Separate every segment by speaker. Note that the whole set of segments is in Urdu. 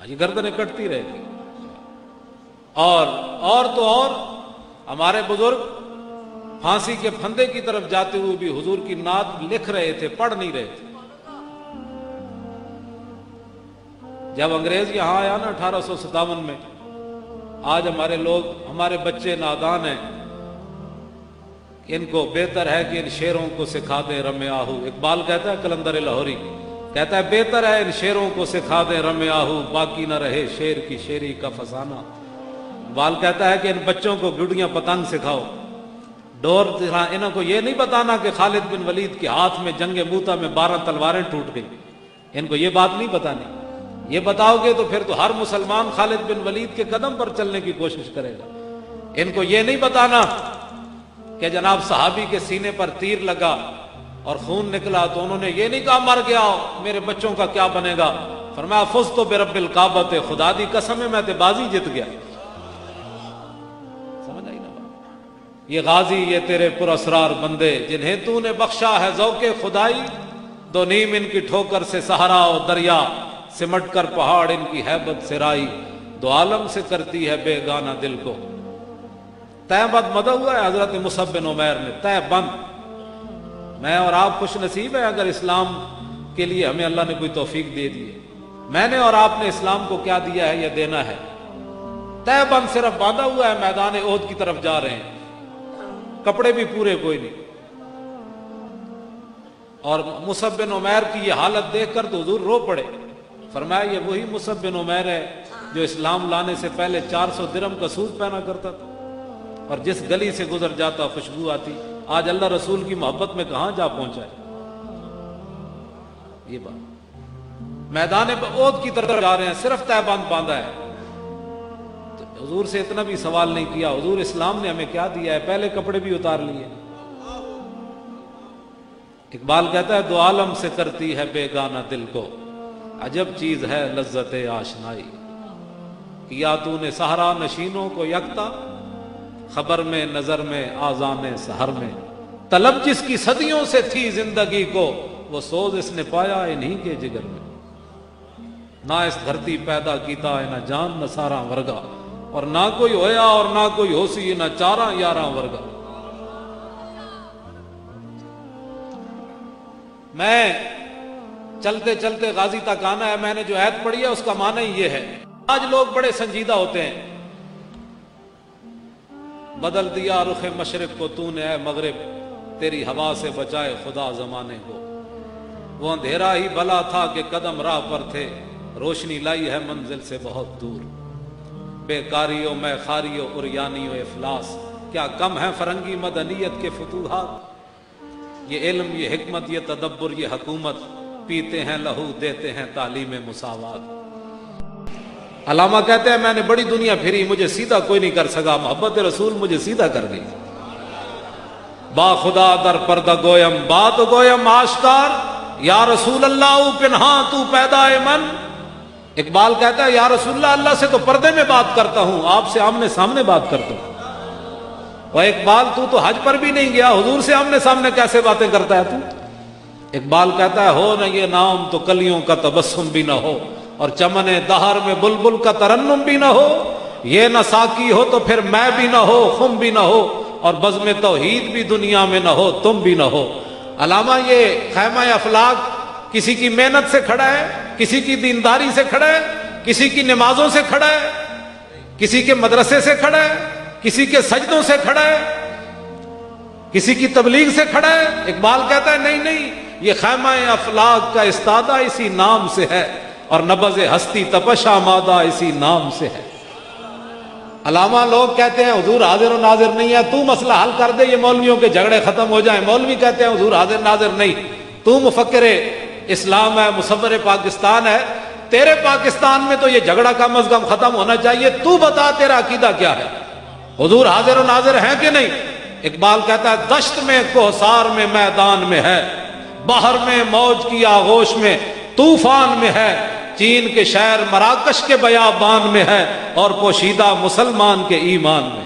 Speaker 1: یہ گردنیں کٹتی رہے گی۔ اور تو اور ہمارے بزرگ پھانسی کے پھندے کی طرف جاتے ہوئے بھی حضور کی نعت لکھ رہے تھے، پڑھ نہیں رہے تھے۔ جب انگریز یہاں آیا نا 1857 میں، آج ہمارے لوگ، ہمارے بچے نادان ہیں، ان کو بہتر ہے کہ ان شیروں کو سکھا دیں رم آہو۔ اقبال کہتا ہے، کلندر لاہوری کہتا ہے، بہتر ہے ان شیروں کو سکھا دیں رم آہو، باقی نہ رہے شیر کی شیری کا فسانہ۔ اقبال کہتا ہے کہ ان بچوں کو گڈیاں پتنگ سکھاؤ، ڈور دکھا، انہوں کو یہ نہیں بتانا کہ خالد بن ولید کے ہاتھ میں جنگ موتا میں 12 تلواریں ٹوٹ گئی، ان کو یہ بات نہیں بتانی۔ یہ بتاؤ گے تو پھر تو ہر مسلمان خالد بن ولید کے قدم پر چلنے کی کوشش کرے گا۔ ان کو یہ نہیں بتانا کہ جناب صحابی کے سینے پر تیر لگا اور خون نکلا تو انہوں نے یہ نہیں کہا مر گیا میرے بچوں کا کیا بنے گا، فرمایا فزت برب الکعبۃ، خدا دی قسم ہے میں تے بازی جت گیا۔ سمجھ آئی نا بات؟ یہ غازی، یہ تیرے پراسرار بندے جنہیں تو نے بخشا ہے ذوق خدائی، دو نیم ان کی ٹھوکر سے صحرا و دریا، سمٹ کر پہاڑ ان کی ہیبت سے رائی، دو عالم سے کرتی ہے بے گانا دل کو۔ تہ بند مدہ ہوا ہے حضرت مصعب بن عمیر نے، تہ بند۔ میں اور آپ خوش نصیب ہیں اگر اسلام کے لیے ہمیں اللہ نے کوئی توفیق دے دی ہے۔ میں نے اور آپ نے اسلام کو کیا دیا ہے یا دینا ہے؟ تہ بند صرف باندھا ہوا ہے، میدان احد کی طرف جا رہے ہیں، کپڑے بھی پورے کوئی نہیں۔ اور مصعب بن عمیر کی یہ حالت دیکھ کر تو حضور رو پڑے، فرمایا یہ وہی مصعب بن عمیر ہے جو اسلام لانے سے پہلے 400 درہم کا سوٹ پہنا کرتا تھا اور جس گلی سے گزر جاتا خوشبو آتی۔ آج اللہ رسول کی محبت میں کہاں جا پہنچا ہے؟ یہ بات میدان احد کی طرف جا رہے ہیں، صرف تہ بند باندھا ہے۔ تو حضور سے اتنا بھی سوال نہیں کیا، حضور اسلام نے ہمیں کیا دیا ہے؟ پہلے کپڑے بھی اتار لیے۔ اقبال کہتا ہے دو عالم سے کرتی ہے بے گانا دل کو، عجب چیز ہے لذت آشنائی، کیا تو نے صحرا نشینوں کو یکتا، خبر میں نظر میں آذان سحر میں، طلب جس کی صدیوں سے تھی زندگی کو، وہ سوز اس نے پایا انہی کے جگر میں، نہ اس دھرتی پیدا کیتا ہے نہ جان نہ ساراں ورگا، اور نہ کوئی ہویا اور نہ کوئی ہوسی نہ چاراں یاراں ورگا۔ میں چلتے چلتے غازی تک آنا ہے، میں نے جو آیت پڑھی ہے اس کا معنی یہ ہے۔ آج لوگ بڑے سنجیدہ ہوتے ہیں، بدل دیا رخ مشرق کو تو نے اے مغرب، تیری ہوا سے بچائے خدا زمانے کو، وہ اندھیرا ہی بھلا تھا کہ قدم راہ پر تھے، روشنی لائی ہے منزل سے بہت دور، بیکاریوں میں خاریوں عریانی و افلاس، کیا کم ہے فرنگی مدنیت کے فتوحات، یہ علم یہ حکمت یہ تدبر یہ حکومت، پیتے ہیں لہو دیتے ہیں تعلیم مساوات۔ علامہ کہتے ہیں میں نے بڑی دنیا پھری، مجھے سیدھا کوئی نہیں کر سکا، محبت رسول مجھے سیدھا کر گئی۔ با خدا در پردہ گویم بات گویم آشکار، یا رسول اللہ پنہاں تو پیدا من۔ اقبال کہتا ہے یا رسول اللہ سے تو پردے میں بات کرتا ہوں، آپ سے آمنے سامنے بات کرتا ہوں۔ وہ اقبال تو حج پر بھی نہیں گیا، حضور سے آمنے سامنے کیسے باتیں کرتا ہے تو؟ اقبال کہتا ہے ہو نہ یہ نام تو کلیوں کا تبسم بھی نہ ہو، اور چمن دہر میں بلبل کا ترنم بھی نہ ہو، یہ نہ ساقی ہو تو پھر میں بھی نہ ہو، خم بھی نہ ہو، اور بزم توحید بھی دنیا میں نہ ہو، تم بھی نہ ہو۔ علامہ یہ خیمہ افلاک کسی کی محنت سے کھڑا ہے، کسی کی دینداری سے کھڑا ہے، کسی کی نمازوں سے کھڑا ہے، کسی کے مدرسے سے کھڑا ہے، کسی کے سجدوں سے کھڑا ہے، کسی کی تبلیغ سے کھڑا ہے۔ اقبال کہتا ہے نہیں نہیں، یہ خیمہ افلاک کا استادہ اسی نام سے ہے، اور نبض ہستی تپش آمادہ اسی نام سے ہے۔ علامہ لوگ کہتے ہیں حضور حاضر و ناظر نہیں ہے، تو مسئلہ حل کر دے، یہ مولویوں کے جھگڑے ختم ہو جائیں۔ مولوی کہتے ہیں حضور حاضر ناظر نہیں، تو مفکر اسلام ہے، مصور پاکستان ہے، تیرے پاکستان میں تو یہ جھگڑا کم از کم ختم ہونا چاہیے، تو بتا تیرا عقیدہ کیا ہے، حضور حاضر و ناظر ہیں کہ نہیں؟ اقبال کہتا ہے دشت میں کوہسار میں میدان میں ہے، بحر میں موج کی آغوش میں طوفان میں ہے، چین کے شہر مراکش کے بیابان میں ہے، اور پوشیدہ مسلمان کے ایمان میں۔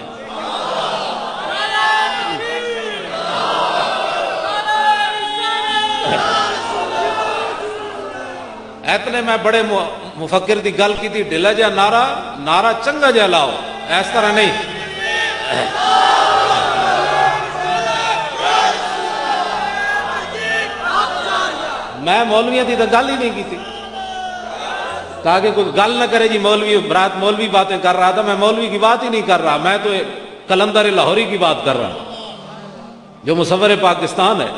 Speaker 1: اتنے میں بڑے مفکر دی گل کی تھی، ڈھلا جا نعرہ چنگا جا لاؤ، اس طرح نہیں۔ میں مولویوں کی تو گل ہی نہیں کی تھی، کہا کہ کوئی گل نہ کرے جی مولوی برات، مولوی باتیں کر رہا تھا، میں مولوی کی بات ہی نہیں کر رہا، میں تو کلندر لاہوری کی بات کر رہا ہوں جو مصور پاکستان ہے۔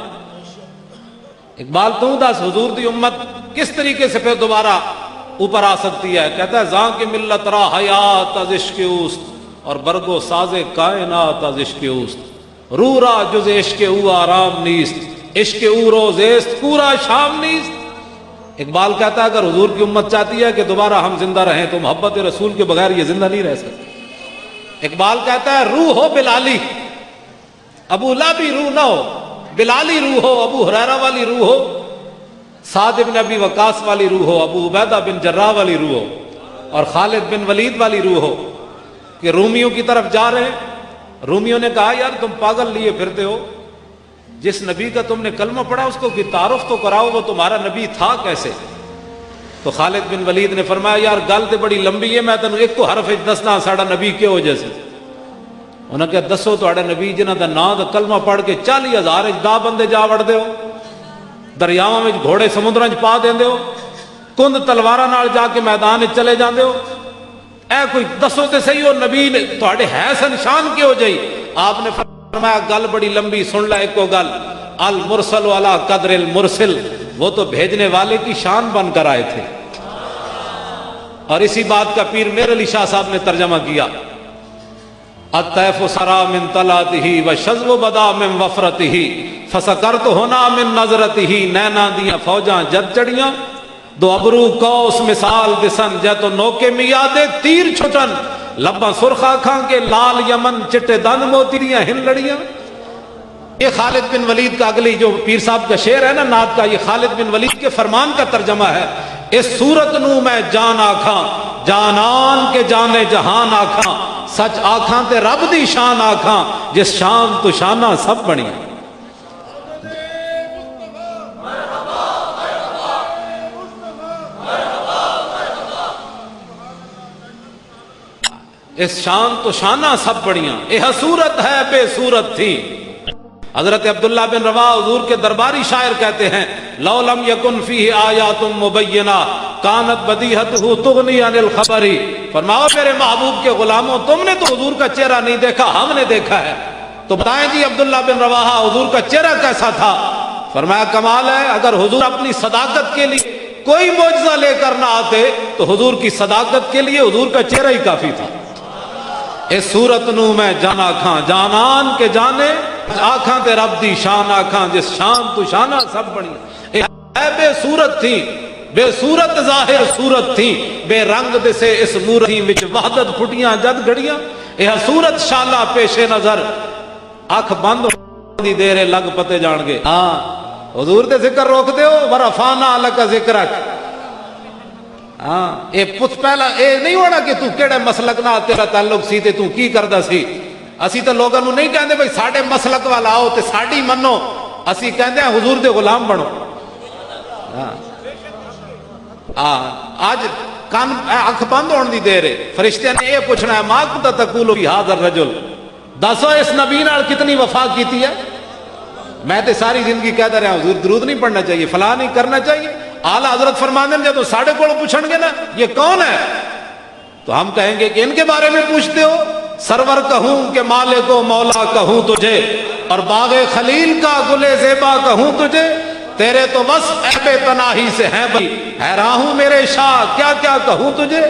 Speaker 1: اقبال تو دس حضور دی امت کس طریقے سے پھر دوبارہ اوپر آ سکتی ہے؟ کہتا ہے زاں کی ملت را حیات از عشق اوست، اور برگو ساز کائنات از عشق اوست، رو را جز عشق او آرام نیست، عشق او روزیست پورا شام نیست۔ اقبال کہتا ہے اگر حضور کی امت چاہتی ہے کہ دوبارہ ہم زندہ رہیں تو محبت رسول کے بغیر یہ زندہ نہیں رہ سکتے۔ اقبال کہتا ہے روح ہو بلالی، ابو لابی روح نہ ہو، بلالی روح ہو، ابو ہریرہ والی روح ہو، سعد بن ابی وقاص والی روح ہو، ابو عبیدہ بن جراح والی روح ہو، اور خالد بن ولید والی روح ہو، کہ رومیوں کی طرف جا رہے ہیں۔ رومیوں نے کہا یار تم پاگل لیے پھرتے ہو، جس نبی کا تم نے کلمہ پڑھا اس کو تعارف تو کراؤ، وہ تمہارا نبی تھا کیسے؟ تو خالد بن ولید نے فرمایا یار گل تو بڑی لمبی ہے، میں تینوں ایک کو حرف دسنا ساڑا نبی کیوں ہو جیسے۔ انہوں نے کہا دسو تہاڈا نبی جنہاں دا نام دا کلمہ پڑھ کے 40,000 دا بندے جا وڑدے ہو، دریاواں وچ گھوڑے سمندراں وچ پا دیندے ہو، کند تلواراں نال جا کے میدان وچ چلے جاندے ہو، اے کوئی دسو تے صحیح ہو نبی نے تہاڈے ہے سنشان کیوں جائی؟ آپ نے فرمایا گل بڑی لمبی، سن لے ایک گل، المرسل علی قدر المرسل، وہ تو بھیجنے والے کی شان بن کر آئے تھے۔ اور اسی بات کا پیر میر علی شاہ صاحب نے ترجمہ کیا، الطیف سرا من طلعتہ وشذب بدا من وفرتہ فسکرت ہونا من نظرتہ، نینا دیاں فوجاں جد چڑیاں، دو ابرو کوس مثال دسن، جے تو نوکے میادے تیر چھٹن، لباں سرخا کھاں کے لال یمن، چٹے دن موتیریاں ہن لڑیاں۔ یہ خالد بن ولید کا اگلی جو پیر صاحب کا شعر ہے نا نعت کا، یہ خالد بن ولید کے فرمان کا ترجمہ ہے۔ اس صورت نو میں جان آکھاں، جانان کے جانے جہان آکھاں، سچ آکھاں تے رب دی شان آکھاں، جس شان تو شانہ سب بنی۔ اس شان تو شانہ سب بڑیاں، یہ صورت ہے بے صورت تھی۔ حضرت عبداللہ بن رواح حضور کے درباری شاعر کہتے ہیں لو لم یکن فیہ آیات مبینہ کانت بدیہتہ تغنی عن الخبر، فرماؤ میرے محبوب کے غلاموں تم نے تو حضور کا چہرہ نہیں دیکھا، ہم نے دیکھا ہے، تو بتائیں جی عبداللہ بن رواح حضور کا چہرہ کیسا تھا؟ فرمایا کمال ہے، اگر حضور اپنی صداقت کے لیے کوئی معجزہ لے کر نہ آتے تو حضور کی صداقت کے لیے حضور کا چہرہ ہی کافی تھا۔ اس صورت نو میں جان آکھاں، جانان کے جانے آکھاں تے رب دی شان آکھاں، جس شان تو شانہ سب بڑی۔ اے بے صورت تھی، بے صورت ظاہر صورت تھی، بے رنگ دے سے اس مورتی وچ وحدت پھٹیاں جد گھڑیاں، یہ صورت شالہ پیش نظر، اکھ بند دی دیر لگ پتے جان گے۔ ہاں حضور دے ذکر روک دیو، ورفعنا لک ذکرک۔ ہاں اے پوچھ پہلا اے نہیں ہونا کہ تو کیڑے مسلک نہ تیرا تعلق سی تے تو کی کردا سی۔ اسی تے لوگاں نو نہیں کہندے بھئی ساڈے مسلک والا آؤ تے ساڈی منو، اسی کہندے ہیں حضور دے غلام بنو۔ آج کان اکھ بند ہون دی دیر ہے، فرشتے نے یہ پوچھنا ہے ما کنت تقول فی ھذا الرجل، دسو اس نبی نال کتنی وفا کیتی ہے؟ میں تے ساری زندگی کہتا رہا حضور درود نہیں پڑھنا چاہیے، فلاں نہیں کرنا چاہیے۔ اعلیٰ حضرت فرماندے ہیں جب ساڑھے کو پوچھن گے نا یہ کون ہے تو ہم کہیں گے کہ ان کے بارے میں پوچھتے ہو؟ سرور کہوں کہ مالک و مولا کہوں تجھے، اور باغ خلیل کا گل زیبا کہوں تجھے، تیرے تو بس عیب پناہی سے ہیں بھئی، حیران ہوں میرے شاہ کیا کیا کہوں تجھے۔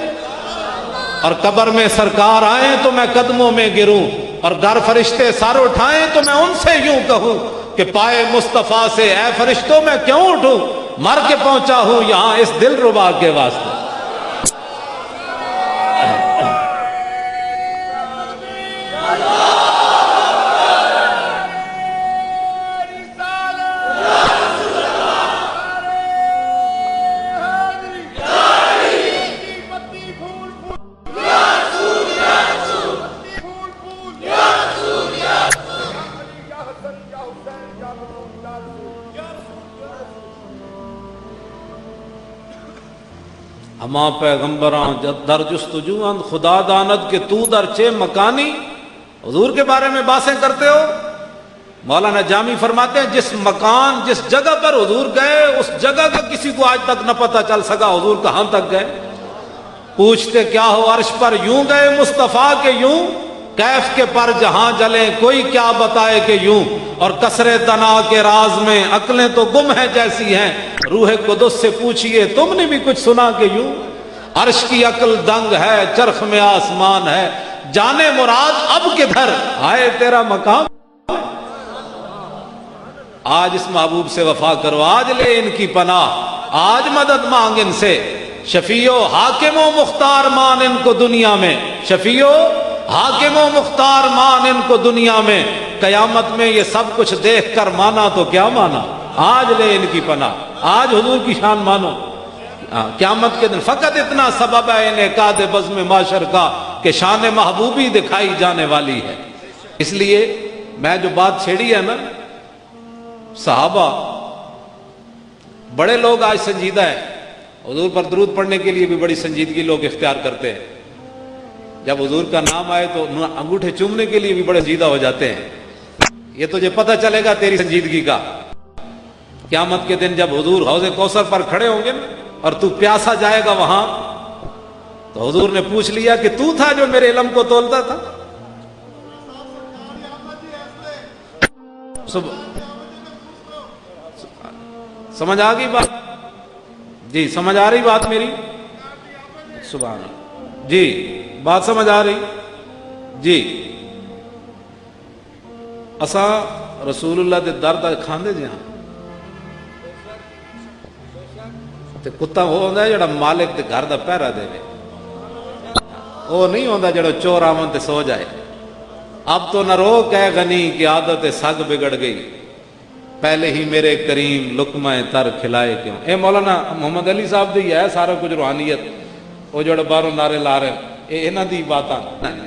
Speaker 1: اور قبر میں سرکار آئیں تو میں قدموں میں گروں، اور گر فرشتے سر اٹھائیں تو میں ان سے یوں کہوں کہ پائے مصطفیٰ سے اے فرشتوں میں کیوں اٹھوں، مر کے پہنچا ہوں یہاں اس دل ربا کے واسطے۔ ہما پیغمبراں در جستجو خدا داند کہ تو در چے مکانی. حضور کے بارے میں باتیں کرتے ہو. مولانا جامی فرماتے ہیں جس مکان جس جگہ پر حضور گئے اس جگہ کا کسی کو آج تک نہ پتہ چل سکا حضور کہاں تک گئے. پوچھتے کیا ہو عرش پر یوں گئے مصطفیٰ کے یوں, کیف کے پر جہاں جلیں کوئی کیا بتائے کہ یوں, اور کثرے تنا کے راز میں عقلیں تو گم ہیں جیسی ہیں, روح قدس سے پوچھئے تم نے بھی کچھ سنا کہ یوں. عرش کی عقل دنگ ہے چرخ میں آسمان ہے, جانے مراد اب کدھر آئے تیرا مقام. آج اس محبوب سے وفا کرو, آج لے ان کی پناہ, آج مدد مانگ ان سے. شفیع و حاکم و مختار مان ان کو دنیا میں, شفیع و حاکم و مختار مان ان کو دنیا میں. قیامت میں یہ سب کچھ دیکھ کر مانا تو کیا مانا, آج لے ان کی پناہ, آج حضور کی شان مانو. قیامت کے دن فقط اتنا سبب ہے انعقاد بزم معاشر کا کہ شان محبوبی دکھائی جانے والی ہے. اس لیے میں جو بات چھیڑی ہے نا, صحابہ بڑے لوگ آج سنجیدہ ہیں, حضور پر درود پڑھنے کے لیے بھی بڑی سنجیدگی لوگ اختیار کرتے ہیں. جب حضور کا نام آئے تو انگوٹھے چومنے کے لیے بھی بڑے سنجیدہ ہو جاتے ہیں. یہ تجھے پتہ چلے گا تیری سنجیدگی کا قیامت کے دن جب حضور حوض کوثر پر کھڑے ہوں گے اور تو پیاسا جائے گا وہاں, تو حضور نے پوچھ لیا کہ تو تھا جو میرے علم کو تولتا تھا. سمجھ آ گئی بات جی, سمجھ آ رہی بات میری, سبحان اللہ جی, بات سمجھ آ رہی جی. اساں رسول اللہ دے در تک کھاندے جی ہاں, تے کتا وہ ہوندا ہے جڑا مالک دے گھر دا پہرا دے, وہ نہیں ہوندا جڑا چور آون تے سو جائے. اب تو نہ روک ہے غنی کی عادت سگ بگڑ گئی, پہلے ہی میرے کریم لقمہ تر کھلائے کیوں. اے مولانا محمد علی صاحب دی ہے سارا کچھ روحانیت, وہ جڑے باہروں نعرے لا رہے ہیں یہ انہاں دی باتاں,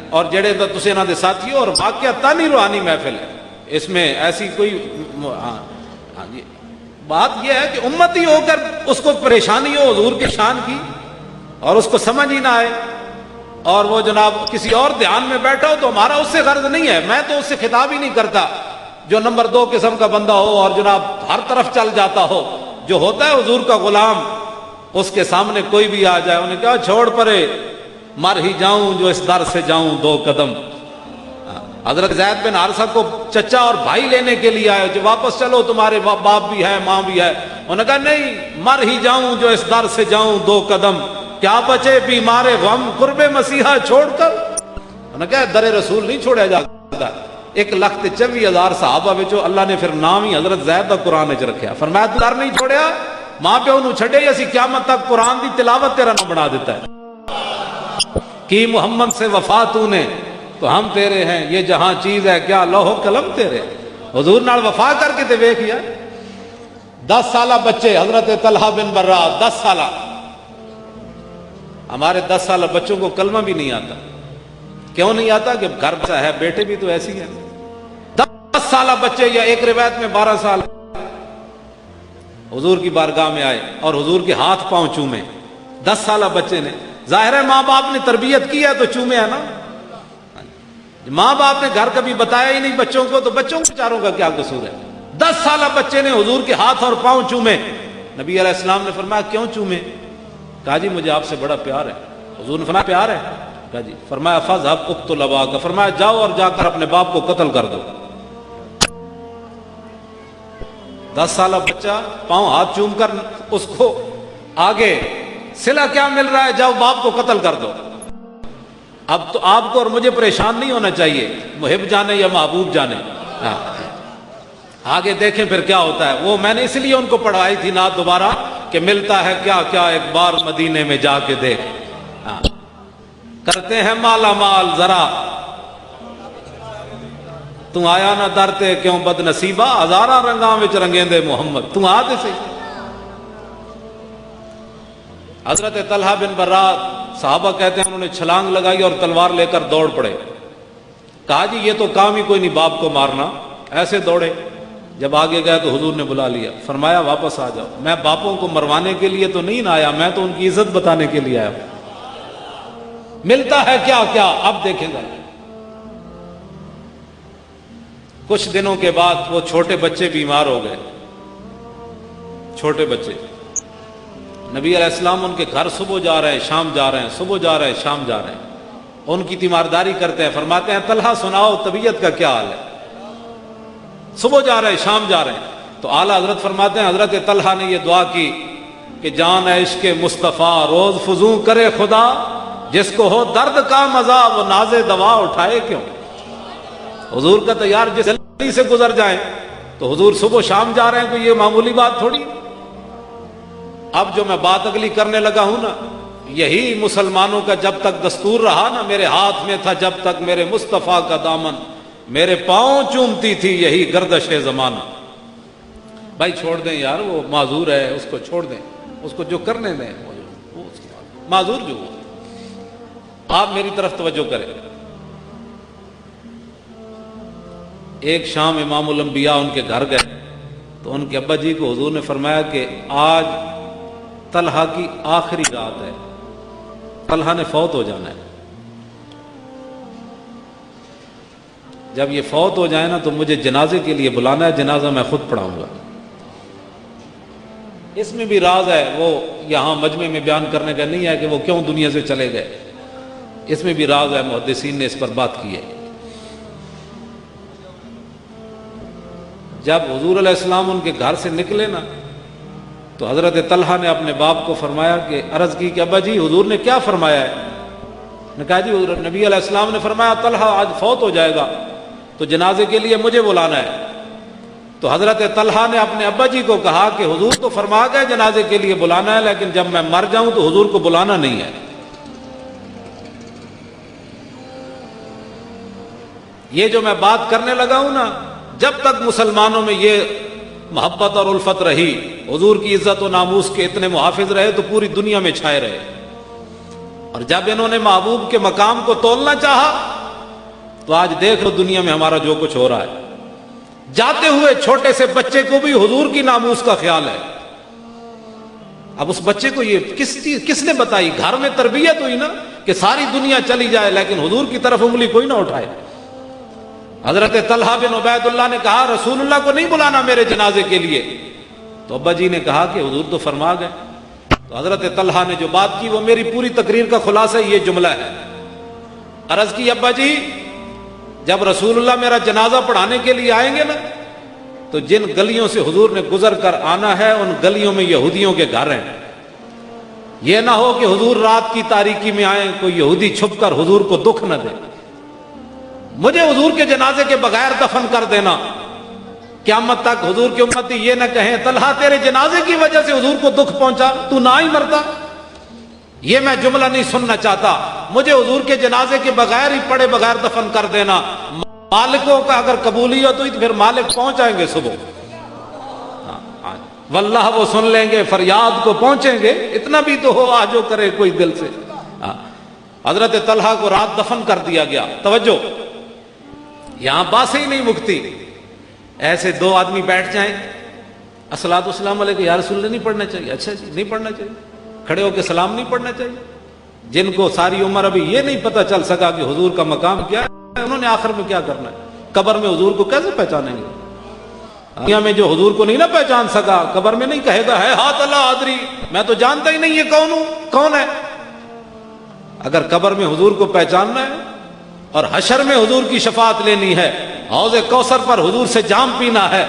Speaker 1: اور جڑے تسی انہاں دے ساتھی ہو, اور واقعہ تانی روحانی محفل ہے, اس میں ایسی کوئی بات یہ ہے کہ امتی ہو کر اس کو پریشانی ہو حضور کی شان کی اور اس کو سمجھ ہی نہ آئے, اور وہ جناب کسی اور دھیان میں بیٹھا ہو, تو ہمارا اس سے غرض نہیں ہے. میں تو اس سے خطاب ہی نہیں کرتا جو نمبر 2 قسم کا بندہ ہو اور جناب ہر طرف چل جاتا ہو. جو ہوتا ہے حضور کا غلام, اس کے سامنے کوئی بھی آ جائے, انہیں کہا چھوڑ پرے, مر ہی جاؤں جو اس در سے جاؤں 2 قدم. حضرت زید بن حارثہ کو چچا اور بھائی لینے کے لیے آئے, جو واپس چلو تمہارے باپ بھی ہے ماں بھی ہے. انہوں نے کہا نہیں, مر ہی جاؤں جو اس در سے جاؤں 2 قدم, کیا بچے بیمار غم قرب مسیحا چھوڑ کر. انہوں نے کہا در رسول نہیں چھوڑا جاتا. 1,24,000 صحابہ وچوں اللہ نے پھر نام ہی حضرت زید دا قرآن وچ رکھیا. فرمایا تو در نہیں چھوڑیا, ماں پیو نو چھڈے اسی قیامت تک قرآن دی تلاوت تیرا نام بنا دیتا ہے. کی محمد سے وفا تو نے تو ہم تیرے ہیں, یہ جہاں چیز ہے کیا لوح و قلم تیرے. حضور نال وفا کر کے تے ویکھیا. 10 سالہ بچے حضرت طلحہ بن برا, 10 سالہ. ہمارے 10 سالہ بچوں کو کلمہ بھی نہیں آتا. کیوں نہیں آتا؟ کہ گھر سے ہے, بیٹے بھی تو ایسی ہیں. 10 سالہ بچے, یا ایک روایت میں 12 سال, حضور کی بارگاہ میں آئے اور حضور کے ہاتھ پاؤں چومے. 10 سالہ بچے نے, ظاہر ہے ماں باپ نے تربیت کی ہے تو چومے ہے نا. ماں باپ نے گھر کبھی بتایا ہی نہیں بچوں کو, تو بچوں کو بیچاروں کا کیا قصور ہے. 10 سالہ بچے نے حضور کے ہاتھ اور پاؤں چومے. نبی علیہ السلام نے فرمایا کیوں چومے؟ کہا جی مجھے آپ سے بڑا پیار ہے. حضور نے فرمایا پیار ہے؟ کہا جی. فرمایا فذهب اقتل اباک, فرمایا جاؤ اور جا کر اپنے باپ کو قتل کر دو. 10 سالہ بچہ پاؤں ہاتھ چوم کر اس کو آگے صلہ کیا مل رہا ہے, جاؤ باپ کو قتل کر دو. اب تو آپ کو اور مجھے پریشان نہیں ہونا چاہیے, محب جانے یا محبوب جانے. آگے دیکھیں پھر کیا ہوتا ہے. وہ میں نے اس لیے ان کو پڑھائی تھی نعت دوبارہ کہ ملتا ہے کیا کیا ایک بار مدینے میں جا کے دیکھ. کرتے ہیں مالا مال ذرا, تو آیا نہ درتے کیوں بد نصیبہ, ہزارہ رنگاں وچ رنگیں دے محمد, تو آ دے سے. حضرت طلحہ بن برات, صحابہ کہتے ہیں انہوں نے چھلانگ لگائی اور تلوار لے کر دوڑ پڑے. کہا جی یہ تو کام ہی کوئی نہیں باپ کو مارنا, ایسے دوڑے. جب آگے گیا تو حضور نے بلا لیا، فرمایا واپس آ جاؤ، میں باپوں کو مروانے کے لیے تو نہیں نہ آیا، میں تو ان کی عزت بتانے کے لیے آیا ہوں۔ ملتا ہے کیا کیا اب دیکھیں گا۔ کچھ دنوں کے بعد وہ چھوٹے بچے بیمار ہو گئے، چھوٹے بچے، نبی علیہ السلام ان کے گھر صبح جا رہے ہیں شام جا رہے ہیں، صبح جا رہے ہیں شام جا رہے ہیں، ان کی تیمارداری کرتے ہیں، فرماتے ہیں طلحہ سناؤ طبیعت کا کیا حال ہے؟ صبح جا رہے ہیں شام جا رہے ہیں۔ تو اعلیٰ حضرت فرماتے ہیں حضرت طلحہ نے یہ دعا کی کہ جان عشق مصطفیٰ روز فزوں کرے خدا، جس کو ہو درد کا مزہ وہ ناز دوا اٹھائے کیوں۔ حضور کا تیار جس گلی سے گزر جائیں تو حضور صبح شام جا رہے ہیں، کوئی یہ معمولی بات تھوڑی۔ اب جو میں بات اگلی کرنے لگا ہوں نا، یہی مسلمانوں کا جب تک دستور رہا نا، میرے ہاتھ میں تھا جب تک میرے مصطفیٰ کا دامن، میرے پاؤں چومتی تھی یہی گردش زمانہ۔ بھائی چھوڑ دیں یار، وہ معذور ہے، اس کو چھوڑ دیں، اس کو جو کرنے دیں، وہ معذور جو ہو۔ آپ میری طرف توجہ کریں۔ ایک شام امام الانبیاء ان کے گھر گئے تو ان کے ابا جی کو حضور نے فرمایا کہ آج طلحہ کی آخری رات ہے، طلحہ نے فوت ہو جانا ہے، جب یہ فوت ہو جائے نا تو مجھے جنازے کے لیے بلانا ہے، جنازہ میں خود پڑھاؤں گا۔ اس میں بھی راز ہے، وہ یہاں مجمع میں بیان کرنے کا نہیں ہے کہ وہ کیوں دنیا سے چلے گئے، اس میں بھی راز ہے، محدثین نے اس پر بات کی ہے۔ جب حضور علیہ السلام ان کے گھر سے نکلے نا تو حضرت طلحہ نے اپنے باپ کو فرمایا کہ عرض کی کہ ابا جی حضور نے کیا فرمایا ہے؟ نے کہا جی نبی علیہ السلام نے فرمایا طلحہ آج فوت ہو جائے گا تو جنازے کے لیے مجھے بلانا ہے۔ تو حضرت طلحہ نے اپنے ابا جی کو کہا کہ حضور تو فرما گئے جنازے کے لیے بلانا ہے، لیکن جب میں مر جاؤں تو حضور کو بلانا نہیں ہے۔ یہ جو میں بات کرنے لگا ہوں نا، جب تک مسلمانوں میں یہ محبت اور الفت رہی، حضور کی عزت و ناموس کے اتنے محافظ رہے تو پوری دنیا میں چھائے رہے، اور جب انہوں نے محبوب کے مقام کو تولنا چاہا تو آج دیکھ لو دنیا میں ہمارا جو کچھ ہو رہا ہے۔ جاتے ہوئے چھوٹے سے بچے کو بھی حضور کی ناموس کا خیال ہے۔ اب اس بچے کو یہ کس نے بتائی؟ گھر میں تربیت ہوئی نا کہ ساری دنیا چلی جائے لیکن حضور کی طرف انگلی کوئی نہ اٹھائے۔ حضرت طلحہ بن عبید اللہ نے کہا رسول اللہ کو نہیں بلانا میرے جنازے کے لیے، تو ابا جی نے کہا کہ حضور تو فرما گئے۔ تو حضرت طلحہ نے جو بات کی وہ میری پوری تقریر کا خلاصہ یہ جملہ ہے۔ عرض کی ابا جی جب رسول اللہ میرا جنازہ پڑھانے کے لیے آئیں گے نا تو جن گلیوں سے حضور نے گزر کر آنا ہے ان گلیوں میں یہودیوں کے گھر ہیں، یہ نہ ہو کہ حضور رات کی تاریکی میں آئیں کوئی یہودی چھپ کر حضور کو دکھ نہ دے، مجھے حضور کے جنازے کے بغیر دفن کر دینا، قیامت تک حضور کی امتی یہ نہ کہیں طلحہ تیرے جنازے کی وجہ سے حضور کو دکھ پہنچا، تو نہ ہی مرتا۔ یہ میں جملہ نہیں سننا چاہتا، مجھے حضور کے جنازے کے بغیر ہی پڑے بغیر دفن کر دینا۔ مالکوں کا اگر قبولی ہو تو پھر مالک پہنچ آئیں گے صبح، واللہ وہ سن لیں گے، فریاد کو پہنچیں گے، اتنا بھی تو ہو آجو کرے کوئی دل سے۔ حضرت طلحہ کو رات دفن کر دیا گیا۔ توجہ، یہاں باتیں ہی نہیں مکتی۔ ایسے دو آدمی بیٹھ جائیں، الصلاۃ والسلام علیہ یا رسول اللہ نہیں پڑھنا چاہیے، اچھا جی نہیں پڑھنا چاہیے، کھڑے ہو کے سلام نہیں پڑھنا چاہیے۔ جن کو ساری عمر ابھی یہ نہیں پتہ چل سکا کہ حضور کا مقام کیا ہے، انہوں نے آخر میں کیا کرنا ہے؟ قبر میں حضور کو کیسے پہچانیں گے؟ دنیا میں جو حضور کو نہیں نہ پہچان سکا، قبر میں نہیں کہے گا ہے ہاتھ اللہ آدری، میں تو جانتا ہی نہیں یہ کون ہوں، کون ہے۔ اگر قبر میں حضور کو پہچاننا ہے اور حشر میں حضور کی شفاعت لینی ہے، حوض کوثر پر حضور سے جام پینا ہے،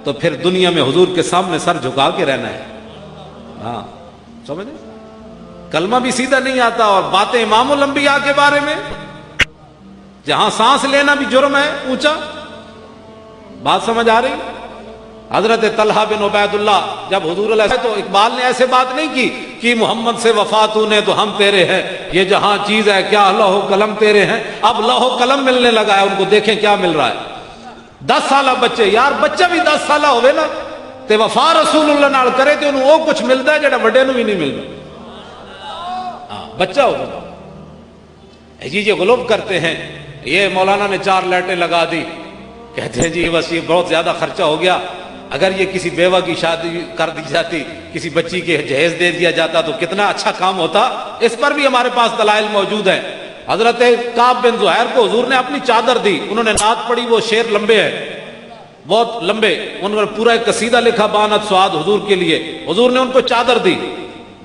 Speaker 1: تو پھر دنیا میں حضور کے سامنے سر جھکا کے رہنا ہے۔ ہاں سمجھے؟ کلمہ بھی سیدھا نہیں آتا اور باتیں امام الانبیاء کے بارے میں، جہاں سانس لینا بھی جرم ہے اونچا۔ بات سمجھ آ رہی؟ حضرت طلحہ بن عبید اللہ جب حضور علیہ تو اقبال نے ایسے بات نہیں کی کہ محمد سے وفا تو نے تو ہم تیرے ہیں، یہ جہاں چیز ہے کیا لوح و قلم تیرے ہیں۔ اب لوح و قلم ملنے لگا ہے، ان کو دیکھیں کیا مل رہا ہے۔ 10 سالہ بچے، یار بچہ بھی 10 سالہ ہوئے نا تے وفا رسول اللہ نال کرے تے انہوں وہ کچھ ملتا ہے جڑا بڑے نو بھی نہیں ملتا۔ بچہ ہوگا جی غلوب کرتے ہیں، یہ مولانا نے 4 لائٹیں لگا دی، کہتے ہیں جی بس یہ بہت زیادہ خرچہ ہو گیا، اگر یہ کسی بیوہ کی شادی کر دی جاتی، کسی بچی کے جہیز دے دیا جاتا تو کتنا اچھا کام ہوتا۔ اس پر بھی ہمارے پاس دلائل موجود ہیں۔ حضرت کعب بن زہیر کو حضور نے اپنی چادر دی، انہوں نے نعت پڑھی، وہ شعر لمبے ہیں، بہت لمبے، انہوں نے پورا ایک قصیدہ لکھا بانت سعاد حضور کے لیے، حضور نے ان کو چادر دی۔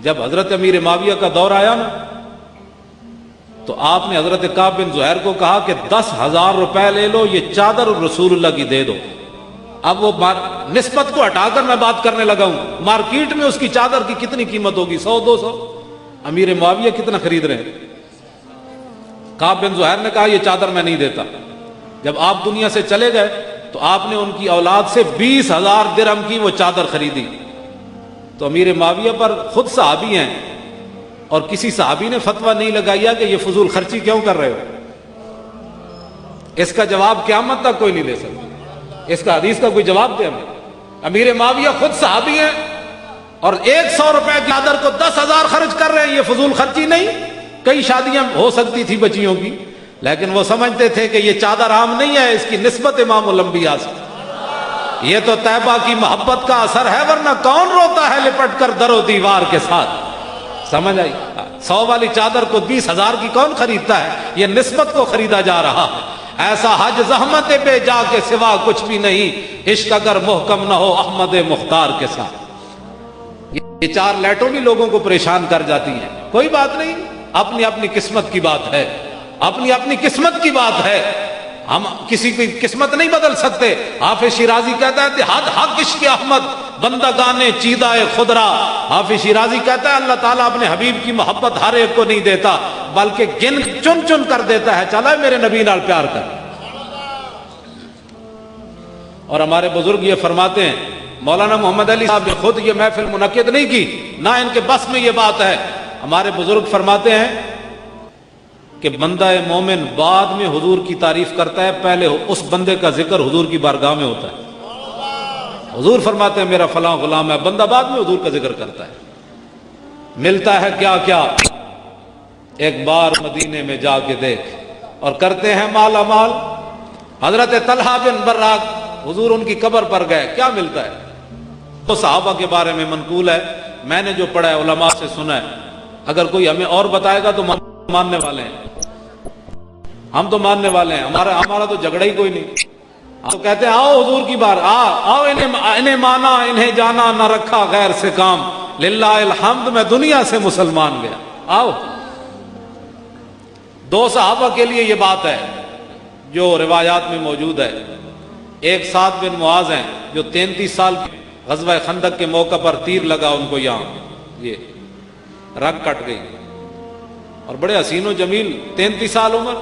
Speaker 1: جب حضرت امیر معاویہ کا دور آیا نا تو آپ نے حضرت کعب بن زہیر کو کہا کہ 10,000 روپے لے لو، یہ چادر رسول اللہ کی دے دو۔ اب وہ نسبت کو ہٹا کر میں بات کرنے لگا ہوں، مارکیٹ میں اس کی چادر کی کتنی قیمت ہوگی؟ 100-200۔ امیر معاویہ کتنا خرید رہے ہیں؟ کعب بن زہیر نے کہا یہ چادر میں نہیں دیتا۔ جب آپ دنیا سے چلے گئے تو آپ نے ان کی اولاد سے 20,000 درہم کی وہ چادر خریدی۔ تو امیر معاویہ پر خود صحابی ہیں اور کسی صحابی نے فتویٰ نہیں لگایا کہ یہ فضول خرچی کیوں کر رہے ہو؟ اس کا جواب قیامت تک کوئی نہیں دے سکتا، اس کا حدیث کا کوئی جواب دے ہمیں۔ امیر معاویہ خود صحابی ہیں اور 100 روپے کی چادر کو 10,000 خرچ کر رہے ہیں، یہ فضول خرچی نہیں؟ کئی شادیاں ہو سکتی تھی بچیوں کی، لیکن وہ سمجھتے تھے کہ یہ چادر عام نہیں ہے، اس کی نسبت امام الانبیاء سے، یہ تو طیبہ کی محبت کا اثر ہے، ورنہ کون روتا ہے لپٹ کر در و دیوار کے ساتھ؟ سمجھ آئی؟ 100 والی چادر کو 20,000 کی کون خریدتا ہے؟ یہ نسبت کو خریدا جا رہا ہے۔ ایسا حج زحمت بے جا کے سوا کچھ بھی نہیں، عشق اگر محکم نہ ہو احمد مختار کے ساتھ۔ یہ 4 لائٹوں بھی لوگوں کو پریشان کر جاتی ہیں، کوئی بات نہیں، اپنی اپنی قسمت کی بات ہے، اپنی اپنی قسمت کی بات ہے، ہم کسی کی قسمت نہیں بدل سکتے۔ حافظ شیرازی کہتا ہے حد حق عشق احمد بندگانے چیدہ خدرا۔ حافظ شیرازی کہتا ہے اللہ تعالیٰ اپنے حبیب کی محبت ہر ایک کو نہیں دیتا، بلکہ چن چن کر دیتا ہے، چلا میرے نبی نال پیار کر۔ اور ہمارے بزرگ یہ فرماتے ہیں، مولانا محمد علی صاحب نے خود یہ محفل منعقد نہیں کی، نہ ان کے بس میں یہ بات ہے۔ ہمارے بزرگ فرماتے ہیں کہ بندہ مومن بعد میں حضور کی تعریف کرتا ہے، پہلے اس بندے کا ذکر حضور کی بارگاہ میں ہوتا ہے۔ حضور فرماتے ہیں میرا فلاں غلام ہے، بندہ بعد میں حضور کا ذکر کرتا ہے۔ ملتا ہے کیا کیا، ایک بار مدینے میں جا کے دیکھ، اور کرتے ہیں مالا مال۔ حضرت طلحہ بن براق حضور ان کی قبر پر گئے، کیا ملتا ہے؟ تو صحابہ کے بارے میں منقول ہے، میں نے جو پڑھا ہے علماء سے سنا ہے، اگر کوئی ہمیں اور بتائے گا تو ماننے والے ہیں، ہم تو ماننے والے ہیں، ہمارا تو جھگڑا ہی کوئی نہیں۔ ہم تو کہتے ہیں آؤ حضور کی بار، آؤ انہیں مانا انہیں جانا، نہ رکھا غیر سے کام، للہ الحمد میں دنیا سے مسلمان گیا، آؤ۔ 2 صحابہ کے لیے یہ بات ہے جو روایات میں موجود ہے۔ ایک سعد بن معاذ ہیں جو 33 سال غزوہ خندق کے موقع پر تیر لگا ان کو، یہاں یہ رگ کٹ گئی، اور بڑے حسین و جمیل، 33 سال عمر،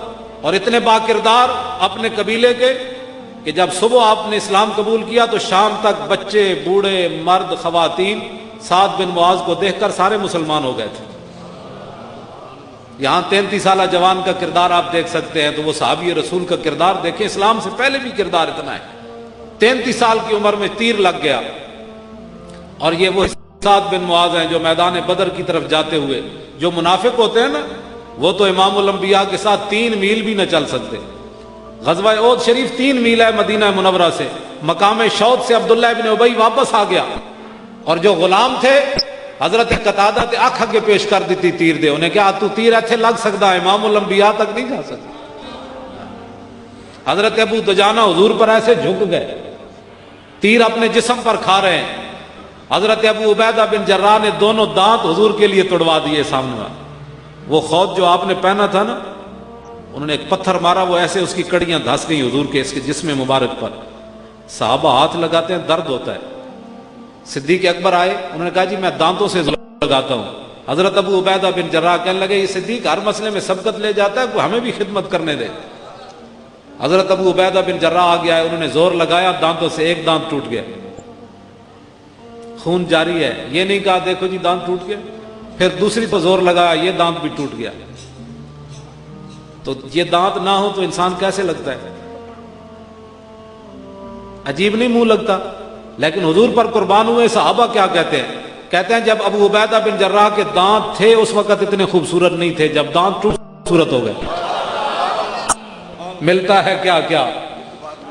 Speaker 1: اور اتنے با کردار اپنے قبیلے کے کہ جب صبح آپ نے اسلام قبول کیا تو شام تک بچے بوڑھے مرد خواتین سعد بن معاذ کو دیکھ کر سارے مسلمان ہو گئے تھے۔ یہاں 33 سالہ جوان کا کردار آپ دیکھ سکتے ہیں، تو وہ صحابی رسول کا کردار دیکھیں، اسلام سے پہلے بھی کردار اتنا ہے۔ 33 سال کی عمر میں تیر لگ گیا، اور یہ وہ سعد بن معاذ ہیں جو میدان بدر کی طرف جاتے ہوئے، جو منافق ہوتے ہیں نا وہ تو امام الانبیاء کے ساتھ 3 میل بھی نہ چل سکتے۔ غزوہ احد شریف 3 میل ہے مدینہ منورہ سے، مقام شوط سے عبداللہ ابن ابی واپس آ گیا، اور جو غلام تھے حضرت قتادہ تے آنکھ کے پیش کر دیتی تیر دے، انہیں کہا تو تیر ایتھے لگ سکتا ہے، امام الانبیاء تک نہیں جا سکتا۔ حضرت ابو دجانہ حضور پر ایسے جھک گئے، تیر اپنے جسم پر کھا رہے ہیں۔ حضرت ابو عبیدہ بن جراح نے دونوں دانت حضور کے لیے توڑوا دیے سامنے والے۔ وہ خود جو آپ نے پہنا تھا نا، انہوں نے ایک پتھر مارا، وہ ایسے اس کی کڑیاں دھس گئیں حضور کے اس کے جسم مبارک پر۔ صحابہ ہاتھ لگاتے ہیں، درد ہوتا ہے۔ صدیق اکبر آئے، انہوں نے کہا جی میں دانتوں سے لگاتا ہوں۔ حضرت ابو عبیدہ بن جراح کہنے لگے یہ صدیق ہر مسئلے میں سبقت لے جاتا ہے، ہمیں بھی خدمت کرنے دے۔ حضرت ابو عبیدہ بن جراح آ گیا ہے، انہوں نے زور لگایا، دانتوں سے ایک دانت ٹوٹ گیا، خون جاری ہے۔ یہ نہیں کہا دیکھو جی دانت ٹوٹ گیا، پھر دوسری پر زور لگایا، یہ دانت بھی ٹوٹ گیا۔ تو یہ دانت نہ ہو تو انسان کیسے لگتا ہے؟ عجیب نہیں منہ لگتا؟ لیکن حضور پر قربان ہوئے صحابہ کیا کہتے ہیں؟ کہتے ہیں جب ابو عبیدہ بن جراح کے دانت تھے اس وقت اتنے خوبصورت نہیں تھے، جب دانت ٹوٹ خوبصورت ہو گئے۔ ملتا ہے کیا کیا،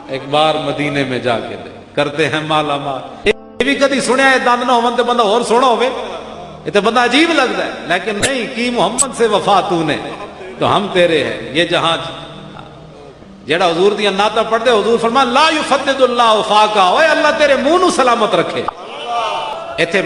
Speaker 1: ایک بار مدینے میں جا کے دے کرتے ہیں مالا مال. یہ بھی کدی سنیا ہے دند نہ ہون تے بندہ اور سونا ہوئے, یہ تو بندہ عجیب لگتا ہے, لیکن نہیں کی محمد سے وفا تو نے تو ہم تیرے ہیں. یہ جہاں جیڑا حضور دیا نعتاں پڑھتے حضور فرمان لا یفدد اللہ وفاقا, اوے اللہ تیرے منہ نو سلامت رکھے. ایتھے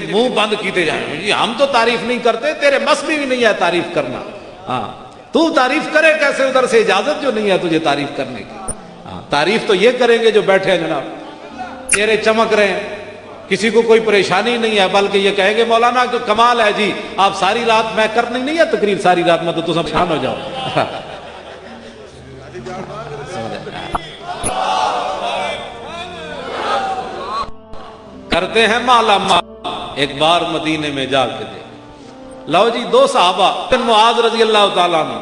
Speaker 1: منہ بند کیتے جائیں جی ہم تو تعریف نہیں کرتے, تیرے مس میں بھی نہیں ہے تعریف کرنا. ہاں تو تعریف کرے کیسے, ادھر سے اجازت جو نہیں ہے تجھے تعریف کرنے کی. ہاں تعریف تو یہ کریں گے جو بیٹھے ہیں جناب, چہرے چمک رہے ہیں, کسی کو کوئی پریشانی نہیں ہے, بلکہ یہ کہیں گے مولانا کہ کمال ہے جی, آپ ساری رات میں کرنی نہیں ہے تقریر ساری رات میں, تو سب شان ہو جاؤ. کرتے ہیں مالا مال ایک بار مدینے میں جا کے دے. لو جی دو صحابہ بن معاذ رضی اللہ تعالیٰ عنہ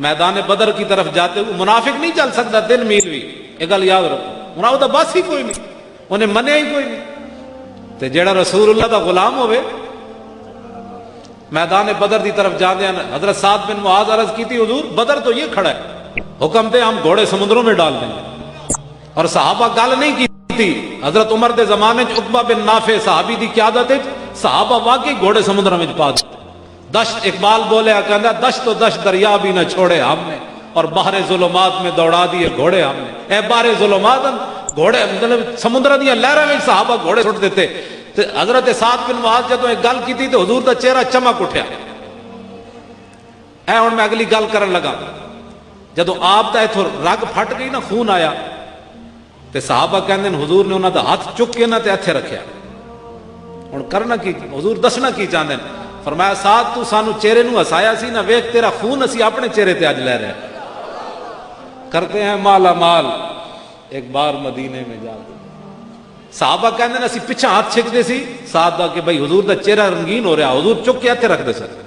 Speaker 1: میدان بدر کی طرف جاتے ہوئے, منافق نہیں چل سکتا 3 میل بھی, ایک گل یاد رکھو, منافق تو بس ہی کوئی نہیں, انہیں منیا ہی کوئی نہیں. تو جیڑا رسول اللہ دا غلام ہوئے میدان بدر دی طرف جاتے ہیں, حضرت سعد بن معاذ عرض کی تھی حضور بدر تو یہ کھڑا ہے, حکم دے ہم گھوڑے سمندروں میں ڈال دیں گے. اور صحابہ گل نہیں کی تھی, حضرت عمر دے زمانے عقبہ بن نافع صحابی دی قیادت صحابہ واقعی گھوڑے سمندر میں پا دیتے. دشت اقبال بولے کہندا دشت و دشت دریا بھی نہ چھوڑے ہم نے, اور بحر ظلمات میں دوڑا دیے گھوڑے ہم نے. اے بحر ظلمات, گھوڑے مطلب سمندر دیا لہراں میں صحابہ گھوڑے چھوڑ دیتے. تو حضرت سعد بن معاذ جدوں ایک گل کی تھی تو حضور دا چہرہ چمک اٹھیا. اے ہن میں اگلی گل کرن لگا, جدوں آپ دا ایتھوں رگ پھٹ گئی نا, خون آیا, تے صحابہ کہندے حضور نے انہاں دا ہاتھ چک کے نہ تے ایتھے رکھیا. ہن کرنا کی, حضور دسنا کی چاہندے نے, فرمایا سعد تو سانو چہرے نو ہسایا سی نا, ویکھ تیرا خون اسی اپنے چہرے تے اج لے رہے ہیں. کرتے ہیں مالا مال ایک بار مدینے میں جا کے. صحابہ کہندے نے اسی پیچھے ہاتھ چھکدے سی سعد دا کہ بھائی حضور دا چہرہ رنگین ہو رہا, حضور چک کے ایتھے رکھ دے سر.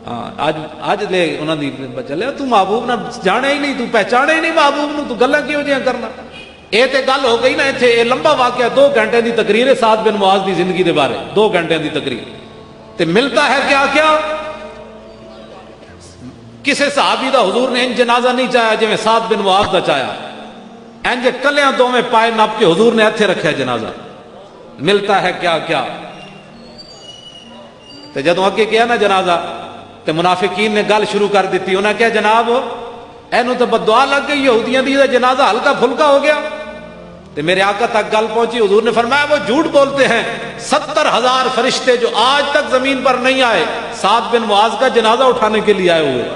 Speaker 1: ہاں اج لے انہاں دی چلے تو محبوب نہ جانے ہی نہیں, تو پہچانے ہی نہیں محبوب نو, تو گلاں کیوں جیاں کرنا. اے تے گل ہو گئی نا ایتھے, اے لمبا واقعہ 2 گھنٹے دی تقریر ہے سعد بن معاذ دی زندگی دے بارے, 2 گھنٹے دی تقریر. تے ملتا ہے کیا کیا کسے صحابی دا حضور نے ان جنازہ نہیں چاہیا جویں سعد بن معاذ دا چاہیا, انج کلیاں دوویں پائے نپ کے حضور نے ایتھے رکھیا جنازہ. ملتا ہے کیا کیا. تے جدوں اگے گیا نا جنازہ تے منافقین نے گل شروع کر دیتی, انہاں کہا جناب اینو تے بددعا لگ گئی, یہودیاں دی جنازہ ہلکا پھلکا ہو گیا. تے میرے آقا تک گل پہنچی, حضور نے فرمایا وہ جھوٹ بولتے ہیں, 70,000 فرشتے جو آج تک زمین پر نہیں آئے سعد بن معاذ کا جنازہ اٹھانے کے لیے آئے ہوئے.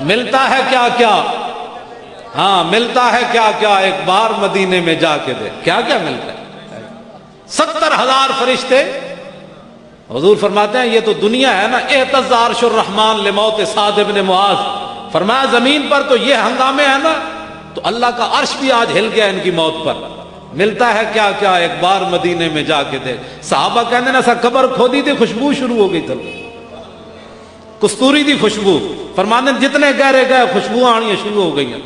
Speaker 1: ملتا ہے کیا کیا, ہاں ملتا ہے کیا کیا, ایک بار مدینے میں جا کے دے. کیا کیا ملتا ہے, 70,000 فرشتے. حضور فرماتے ہیں یہ تو دنیا ہے نا, اہتز عرش الرحمن لموت سعد بن معاذ. فرمایا زمین پر تو یہ ہنگامے ہیں نا, تو اللہ کا عرش بھی آج ہل گیا ان کی موت پر. ملتا ہے کیا کیا, ایک بار مدینے میں جا کے دے. صحابہ کہنے نا سا قبر کھودی تھی, خوشبو شروع ہو گئی تھی, کستوری دی خوشبو. فرمانے جتنے گہرے گئے خوشبو آنی شروع ہو گئی ہیں.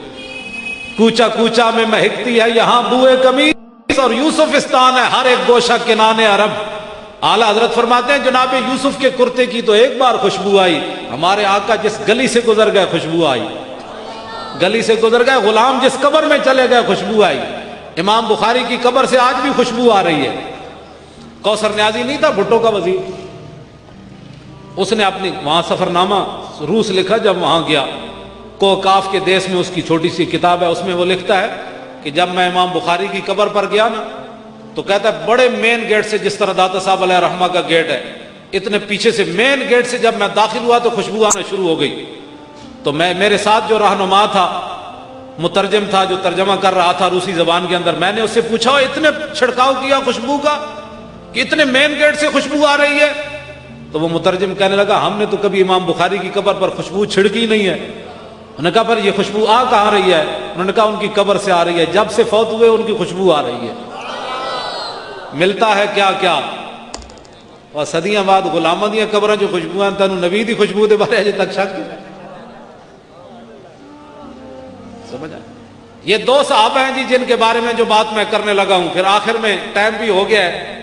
Speaker 1: کوچا کوچا میں مہکتی ہے یہاں بوئے قمیص, اور یوسفستان ہے ہر ایک گوشہ کنانے عرب. اعلیٰ حضرت فرماتے ہیں جناب یوسف کے کرتے کی تو ایک بار خوشبو آئی, ہمارے آقا جس گلی سے گزر گئے خوشبو آئی, گلی سے گزر گئے. غلام جس قبر میں چلے گئے خوشبو آئی. امام بخاری کی قبر سے آج بھی خوشبو آ رہی ہے. کوثر نیازی نہیں تھا بھٹو کا وزیر, اس نے اپنی وہاں سفر نامہ روس لکھا. جب وہاں گیا کوکاف کے دیس میں, اس کی چھوٹی سی کتاب ہے, اس میں وہ لکھتا ہے کہ جب میں امام بخاری کی قبر پر گیا نا تو کہتا ہے بڑے مین گیٹ سے, جس طرح داتا صاحب علیہ رحمہ کا گیٹ ہے, اتنے پیچھے سے مین گیٹ سے جب میں داخل ہوا تو خوشبو آنا شروع ہو گئی. تو میرے ساتھ جو رہنما تھا, مترجم تھا جو ترجمہ کر رہا تھا روسی زبان کے اندر, میں نے اس سے پوچھا اتنے چھڑکاؤ کیا خوشبو کا کہ اتنے مین گیٹ سے خوشبو آ رہی ہے. تو وہ مترجم کہنے لگا ہم نے تو کبھی امام بخاری کی قبر پر خوشبو چھڑکی نہیں ہے. انہوں نے کہا پر یہ خوشبو آ کہاں رہی ہے؟ انہوں نے کہا ان کی قبر سے آ رہی ہے, جب سے فوت ہوئے ان کی خوشبو آ رہی ہے. ملتا ہے کیا کیا, اور صدیاں بعد غلاماں دیاں قبراں جو خوشبو ہیں, تینوں نبی دی خوشبو دے بارے اجے تک شک ہے. سمجھ آئے. یہ 2 صحابہ ہیں جی جن کے بارے میں جو بات میں کرنے لگا ہوں. پھر آخر میں ٹائم بھی ہو گیا ہے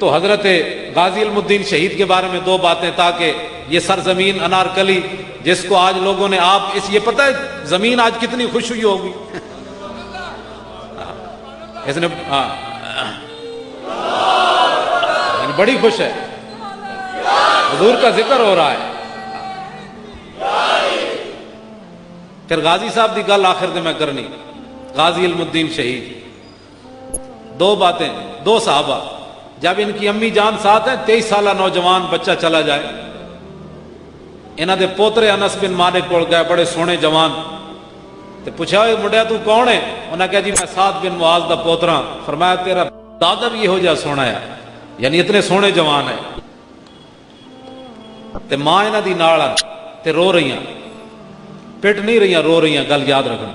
Speaker 1: تو حضرت غازی علم الدین شہید کے بارے میں 2 باتیں, تاکہ یہ سرزمین انارکلی جس کو آج لوگوں نے آپ اس یہ پتہ ہے زمین آج کتنی خوش ہوئی ہوگی اس نے بڑی خوش ہے، حضور کا ذکر ہو رہا ہے۔ پھر غازی صاحب دی گل آخر دے میں کرنی، غازی علم الدین شہید، دو باتیں، دو صحابہ، جب ان کی امی جان ساتھ ہیں، 23 سالہ نوجوان بچہ چلا جائے، انہاں دے پوترے انس بن مالک کول گئے، بڑے سونے جوان، تے پوچھا اے منڈیا تو کون ہے؟ انہاں کہا جی میں سعد بن معاذ دا پوترا۔ فرمایا تیرا دادا بھی ہو جا سونا ہے، یعنی اتنے سونے جوان ہیں۔ تے ماں انہاں دی نال تے رو رہی ہیں، پٹ نہیں رہی ہیں، رو رہی ہیں، گل یاد رکھنا۔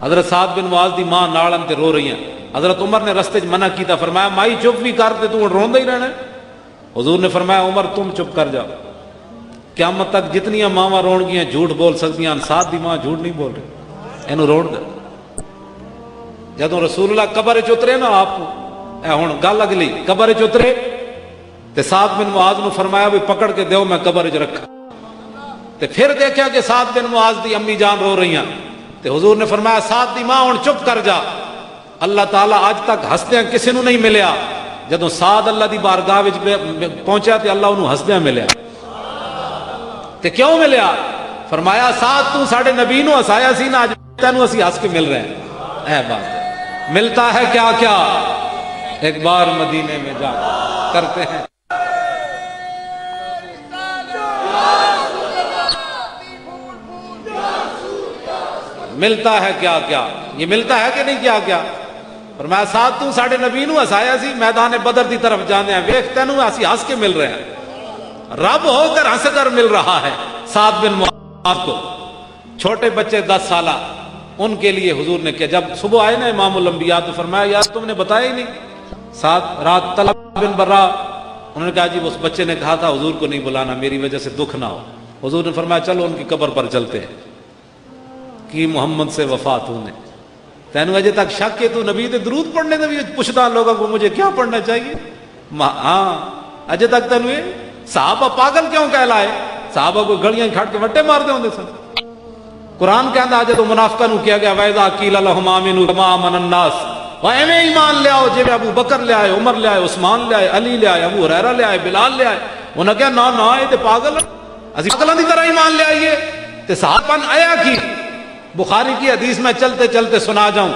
Speaker 1: حضرت سعد بن معاذ دی ماں نال تے رو رہی ہیں۔ حضرت عمر نے رستے منع کیتا، فرمایا مائی چپ بھی کر تے تو روندا ہی رہنا ہے۔ حضور نے فرمایا عمر تم چپ کر جاؤ، قیامت تک جتنیاں ماواں رون گیاں جھوٹ بول سکدیاں، سعد دی ماں جھوٹ نہیں بول رہی، اینو رون دے۔ جدوں رسول اللہ قبر وچ اترے نا، آپ اے ہن گل اگلی، قبر وچ اترے تے سعد بن معاذ نو فرمایا بھی پکڑ کے دیو میں قبر وچ رکھا، تے پھر دیکھا کہ سعد بن معاذ دی امی جان رو رہی ہیں، تے حضور نے فرمایا سعد دی ماں ہن چپ کر جا۔ اللہ تعالیٰ آج تک ہسدیاں کسی نو نہیں ملیا، جدوں سعد اللہ دی بارگاہ وچ پہنچا تے اللہ انہوں ہسدیاں ملیا۔ تے کیوں ملیا؟ فرمایا سعد تو ساڈے نبی نو ہسایا سی نا، اج تینوں اسی ہس کے مل رہے ہیں۔ اے بات ملتا ہے کیا کیا ایک بار مدینے میں جا کرتے ہیں۔ ملتا ہے کیا کیا، یہ ملتا ہے کہ نہیں کیا کیا؟ فرمایا سعد تو ساڈے نبی نو ہسایا سی، میدان بدر دی طرف جانے ہیں، ویکھ تینوں اسی ہس کے مل رہے ہیں، رب ہو کر ہنس کر مل رہا ہے سعد بن معاذ کو۔ چھوٹے بچے 10 سالہ، ان کے لیے حضور نے کیا، جب صبح آئے نا امام الانبیاء تو فرمایا یار تم نے بتایا ہی نہیں، سعد رات طلحہ بن برا، انہوں نے کہا جی اس بچے نے کہا تھا حضور کو نہیں بلانا میری وجہ سے دکھ نہ ہو۔ حضور نے فرمایا چلو ان کی قبر پر چلتے ہیں، کی محمد سے وفات ہونے، تینوں اجے تک شک ہے تو نبی تے درود پڑھنے دے بھی پوچھتا لوگوں کو مجھے کیا پڑھنا چاہیے؟ ہاں اجے تک تینوں یہ صحابہ پاگل کیوں کہلائے؟ صحابہ کو گڑیاں کھڑ کے وٹے مار دے ہوندے سن۔ قرآن کہندا اجے تو منافقاں نو کیا گیا وَإِذَا قِيلَ لَهُمْ آمِنُوا كَمَا آمَنَ النَّاسُ، ایویں ایمان لے آؤ جے ابو بکر لے آئے، عمر لے آئے، عثمان لے آئے، علی لے آئے، ابو ہریرہ لے آئے، بلال لے آئے، انہاں کہا نا نا یہ تے پاگل اسی پاگلاں دی طرح ایمان لے آئیے۔ تے صحابہ آیا کی بخاری کی حدیث میں چلتے چلتے سنا جاؤں،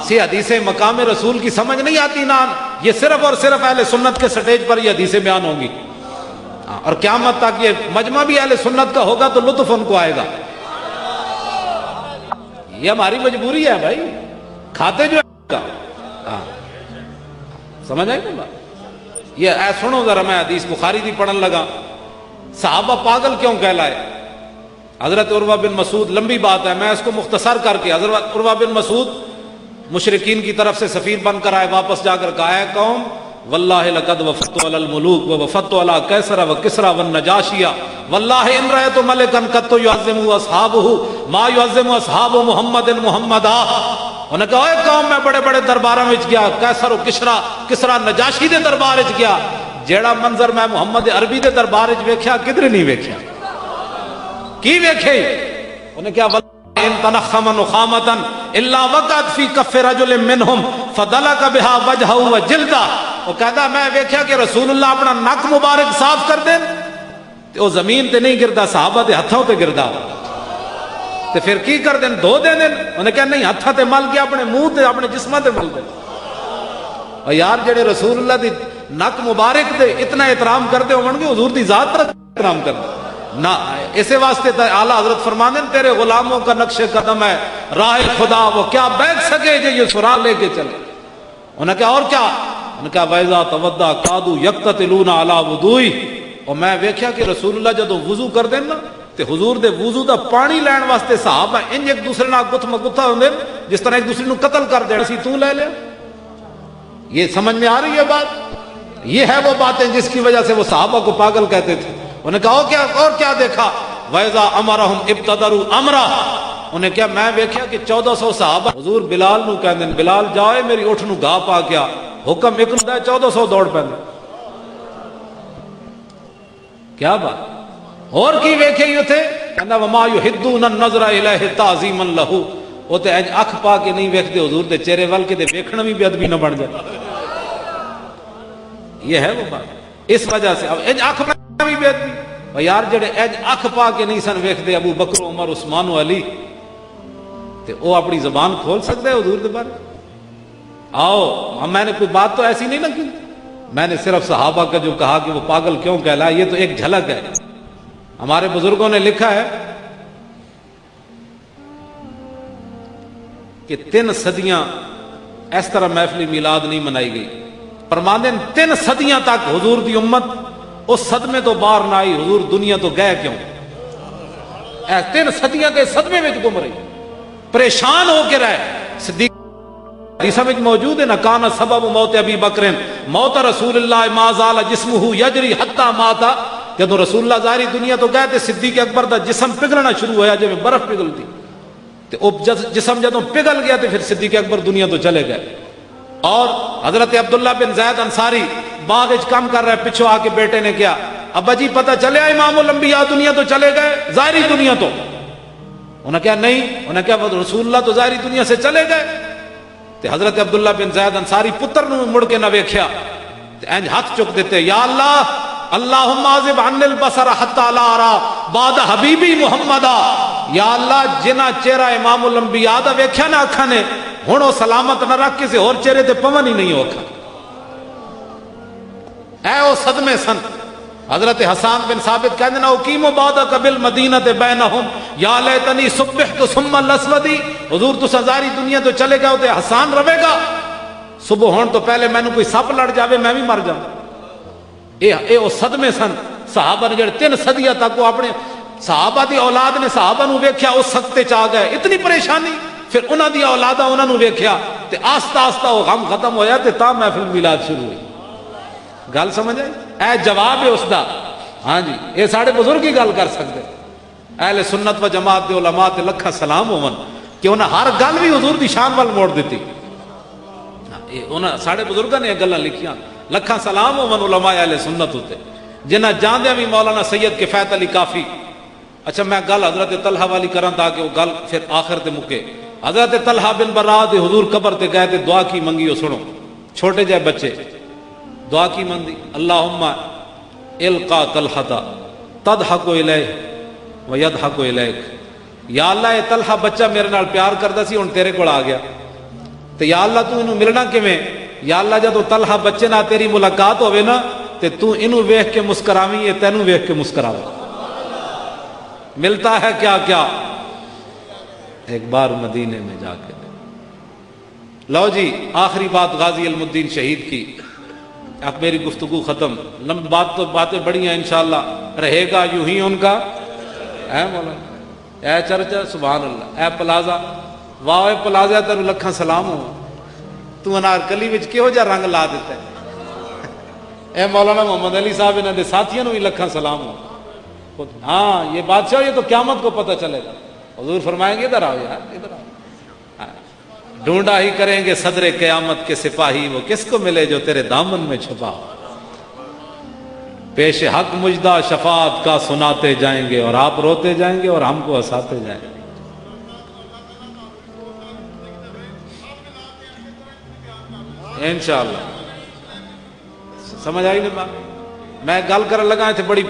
Speaker 1: سی حدیثیں مقام رسول کی سمجھ نہیں آتی نا، یہ صرف اور صرف اہل سنت کے سٹیج پر یہ حدیثیں بیان ہوں گی، اور قیامت تک یہ مجمع بھی اہل سنت کا ہوگا تو لطف ان کو آئے گا۔ یہ ہماری مجبوری ہے بھائی، کھاتے جو ہے سمجھ آئی نا بات؟ یہ اے سنو ذرا، میں حدیث بخاری دی پڑھن لگا، صحابہ پاگل کیوں کہلائے؟ حضرت عروہ بن مسعود، لمبی بات ہے میں اس کو مختصر کر کے، حضرت عروہ بن مسعود مشرکین کی طرف سے سفیر بن کر آئے، واپس جا کر کہا ہے قوم واللہ لقد وفدت علی الملوک ووفدت علی کیسر وکسرى والنجاشی واللہ ان رأیت ملکا قط یعظم اصحابہ ما یعظم اصحاب محمد محمدا۔ انہوں نے کہا اے قوم میں بڑے بڑے درباراں وچ گیا، کیسر و کسرا نجاشی دے دربار وچ گیا، جیڑا منظر میں محمد عربی دے دربار وچ ویکھیا کدھر نہیں ویکھیا۔ کی ویکھے؟ انہوں نے کہا ان تنخم نخامتا الا وقعت فی کف رجل منہم فدلک بها وجهه وجلدہ۔ وہ کہتا میں ویکھیا کہ رسول اللہ اپنا نک مبارک صاف کر دیں تے وہ زمین تے نہیں گردا، صحابہ دے ہتھوں تے گردا، تے پھر کی کر دیں؟ دھو دیں۔ انہوں نے کہا نہیں، ہتھاں تے مل کے اپنے منہ تے اپنے جسماں تے مل دیں۔ اور یار جڑے رسول اللہ دی نک مبارک دے اتنا احترام کرتے ہون گے، حضور دی ذات پر احترام کرتے نہ، اسے واسطے اعلیٰ حضرت فرمانے تیرے غلاموں کا نقش قدم ہے راہ خدا، وہ کیا بیٹھ سکے جو یہ سراغ لے کے چلے۔ انہوں نے کہا اور کیا؟ انہوں نے کہا وَإِذَا تَوَضَّأَ كَادُوا يَقْتَتِلُونَ عَلَى وُضُوئِهِ، اور میں ویکھیا کہ رسول اللہ جدوں وضو کر دین نا تے حضور دے وضو دا پانی لین واسطے صحابہ انج ایک دوسرے نال گتھ مگتھا ہوندے جس طرح ایک دوسرے نو قتل کر دین سی، تو لے لیا۔ یہ سمجھ میں آ رہی ہے بات؟ یہ ہے وہ باتیں جس کی وجہ سے وہ صحابہ کو پاگل کہتے تھے۔ انہیں کہا اور کیا دیکھا؟ وَإِذَا أَمَرَهُمْ ابْتَدَرُوا أَمْرًا، انہیں کیا میں ویکھیا کہ 1400 صحابہ حضور بلال نو کہندے بلال جائے میری اٹھ نو گاہ پا گیا، حکم ایک ہوندا ہے 1400 دوڑ پیندے۔ کیا بات اور کی ویکھے ہی تھے کہندا وما یحدون النظر الیہ تعظیما لہ وہ تے اج اکھ پا کے نہیں ویکھدے حضور دے چہرے ول کے تے ویکھنا بھی بے ادبی نہ بن جائے. یہ ہے وہ بات. اس وجہ سے اب اج اکھ پا بھی بے ادبی اور یار جڑے اج اکھ پا کے نہیں سن ویکھدے ابو بکر عمر عثمان و علی تے او اپنی زبان کھول سکتے ہیں حضور دے بارے. آؤ ہم میں نے کوئی بات تو ایسی نہیں نہ کی, میں نے صرف صحابہ کا جو کہا کہ وہ پاگل کیوں کہلائے یہ تو ایک جھلک ہے. ہمارے بزرگوں نے لکھا ہے کہ 3 صدیاں اس طرح محفل میلاد نہیں منائی گئی. فرماندے 3 صدیاں تک حضور دی امت اس صدمے تو باہر نہ آئی حضور دنیا تو گئے کیوں. 3 صدیاں کے صدمے میں گم رہی, پریشان ہو کے رہے. صدیق حدیث میں موجود ہے نا کانا سبب موت ابی بکر موت رسول اللہ ما زال جسمہ یجری حتی ماتا. جب رسول اللہ ظاہری دنیا تو گئے تھے صدیق اکبر دا جسم پگھلنا شروع ہوا جب برف پگھلتی تو جسم جدوں پگھل گیا تو پھر صدیق اکبر دنیا تو چلے گئے. اور حضرت عبداللہ بن زید انصاری باغ وچ کام کر رہے, پچھو آ کے بیٹے نے کیا ابا جی پتہ چلے امام الانبیاء دنیا تو چلے گئے ظاہری دنیا تو. انہوں نے کہا نہیں, انہوں نے کہا رسول اللہ تو ظاہری دنیا سے چلے گئے. تے حضرت عبداللہ بن زید انصاری پتر نو مڑ کے نہ ویکھیا تے انج ہاتھ چک دیتے یا اللہ اللہم عذب عن البصر حتی لا ارا بعد حبیبی محمدہ. یا اللہ جنہ چہرہ امام الانبیاء دا ویکھیا نہ اکھاں نے ہن او سلامت نہ رکھ کسے اور چہرے تے پون ہی نہیں ہو اکھاں. اے او صدمے سن. حضرت حسان بن ثابت کہندے نا اقیم بعدک بالمدینہ بینہم یا لیتنی صبحت ثم الاسودی. حضور تو ظاہری دنیا تو چلے گا تے حسان رہے گا, صبح ہون تو پہلے مینوں کوئی سپ لڑ جاوے میں بھی مر جاؤں. اے او صدمے سن صحابہ نے جڑے 3 صدیاں تک وہ اپنے صحابہ دی اولاد نے صحابہ نو ویکھیا اس سکتے چ آ گئے, اتنی پریشانی. پھر انہاں دی اولاداں انہاں نو ویکھیا تے آہستہ آہستہ وہ غم ختم ہویا تے تا محفل میلاد شروع ہوئی. گل سمجھ آئی؟ اے جواب ہے اس دا. ہاں جی اے ساڈے بزرگ ہی گل کر سکتے. اہل سنت و جماعت دے علماء تے لکھاں سلام ہون کہ انہاں ہر گل بھی حضور دی شان وال موڑ دیتی. انہاں ساڈے بزرگاں نے گلاں لکھیاں لکھاں سلام ہون علماء اہل سنت ہوتے جنہاں جاندیاں بھی مولانا سید کفایت علی کافی. اچھا میں گل حضرت طلحہ والی کراں تاکہ وہ گل پھر آخر تے مکے. حضرت طلحہ بن برا دے حضور قبر تے گئے تے دعا کی منگی. ہو سنو چھوٹے جے بچے دعا کی مندی اللہم القا طلحہ تضحک الیہ ویضحک الیک. یا اللہ اے طلحہ بچہ میرے نال پیار کردا سی ہن تیرے کول آ گیا تے یا اللہ تو اینو ملنا کیویں. یا اللہ جدوں طلحہ بچے نال تیری ملاقات ہوے نا تے تو اینو ویکھ کے مسکراویں اے تینوں ویکھ کے مسکراوے. ملتا ہے کیا کیا ایک بار مدینے میں جا کے. لو جی آخری بات غازی علم الدین شہید کی. اب میری گفتگو ختم. لمبی بات تو باتیں بڑی ہیں انشاءاللہ رہے گا یوں ہی ان کا. اے مولانا اے چرچا سبحان اللہ. اے پلازا واہ اے پلازا تینو لکھاں سلام ہو. تو انارکلی وچ کہو جا رنگ لا دیتا ہے. اے مولانا محمد علی صاحب انہاں دے ساتھیاں نو بھی لکھاں سلام ہو. ہاں یہ بادشاہ یہ تو قیامت کو پتہ چلے گا. حضور فرمائیں گے ادھر آؤ یار ادھر آؤ. ڈھونڈا ہی کریں گے صدر قیامت کے سپاہی وہ کس کو ملے جو تیرے دامن میں چھپا. پیش حق مجدہ شفاعت کا سناتے جائیں گے اور آپ روتے جائیں گے اور ہم کو ہنساتے جائیں گے. انشاءاللہ سمجھ آئی نا بات. میں گل کرن لگا تھے بڑی